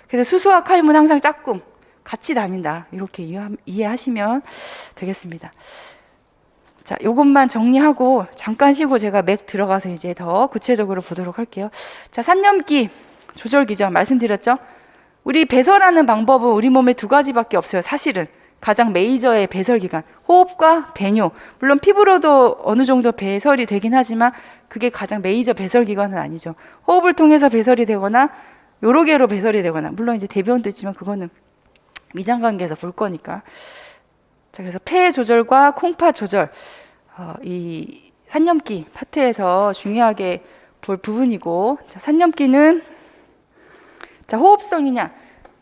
그래서 수소와 칼륨은 항상 짝꿍, 같이 다닌다. 이렇게 이해하시면 되겠습니다. 자, 요것만 정리하고 잠깐 쉬고 제가 맥 들어가서 이제 더 구체적으로 보도록 할게요. 자, 산염기 조절기죠. 말씀드렸죠? 우리 배설하는 방법은 우리 몸에 두 가지밖에 없어요. 사실은 가장 메이저의 배설기관, 호흡과 배뇨. 물론 피부로도 어느 정도 배설이 되긴 하지만 그게 가장 메이저 배설기관은 아니죠. 호흡을 통해서 배설이 되거나 여러 개로 배설이 되거나, 물론 이제 대변도 있지만 그거는 미장관계에서 볼 거니까. 자, 그래서 폐 조절과 콩팥 조절, 이 산염기 파트에서 중요하게 볼 부분이고, 자, 산염기는 자, 호흡성이냐,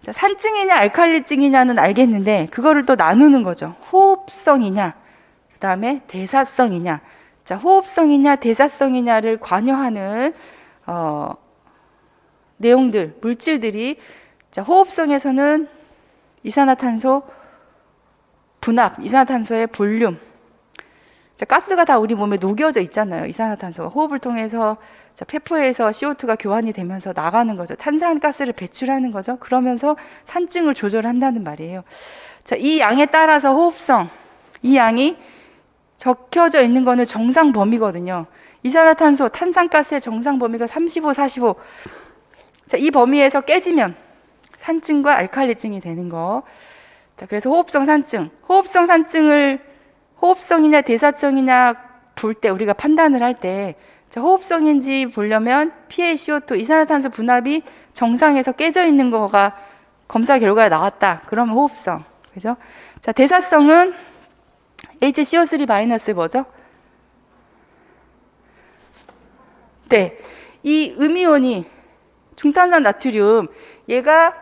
자, 산증이냐 알칼리증이냐는 알겠는데 그거를 또 나누는 거죠. 호흡성이냐, 그 다음에 대사성이냐. 자, 호흡성이냐 대사성이냐를 관여하는 내용들, 물질들이, 자, 호흡성에서는 이산화탄소 분압, 이산화탄소의 볼륨. 자, 가스가 다 우리 몸에 녹여져 있잖아요. 이산화탄소가 호흡을 통해서, 자, 폐포에서 CO2가 교환이 되면서 나가는 거죠. 탄산가스를 배출하는 거죠. 그러면서 산증을 조절한다는 말이에요. 자, 이 양에 따라서 호흡성, 이 양이 적혀져 있는 거는 정상 범위거든요. 이산화탄소, 탄산가스의 정상 범위가 35, 45. 자, 이 범위에서 깨지면 산증과 알칼리증이 되는 거. 자, 그래서 호흡성 산증. 호흡성 산증을 호흡성이냐 대사성이냐 볼 때 우리가 판단을 할 때, 자, 호흡성인지 보려면 PaCO2 이산화탄소 분압이 정상에서 깨져 있는 거가 검사 결과에 나왔다. 그러면 호흡성. 그죠? 자, 대사성은 HCO3- 뭐죠? 네. 이 음이온이 중탄산 나트륨, 얘가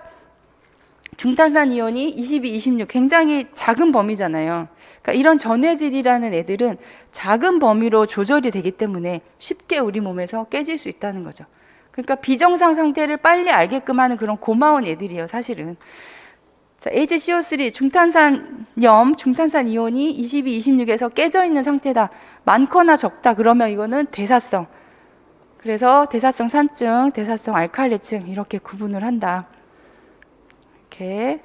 중탄산 이온이 22, 26 굉장히 작은 범위잖아요. 그러니까 이런 전해질이라는 애들은 작은 범위로 조절이 되기 때문에 쉽게 우리 몸에서 깨질 수 있다는 거죠. 그러니까 비정상 상태를 빨리 알게끔 하는 그런 고마운 애들이에요, 사실은. 자, HCO3 중탄산염, 중탄산 이온이 22, 26에서 깨져 있는 상태다. 많거나 적다. 그러면 이거는 대사성. 그래서 대사성 산증, 대사성 알칼리증 이렇게 구분을 한다. 이렇게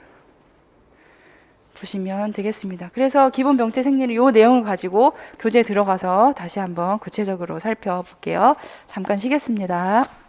보시면 되겠습니다. 그래서 기본 병태 생리는 이 내용을 가지고 교재에 들어가서 다시 한번 구체적으로 살펴볼게요. 잠깐 쉬겠습니다.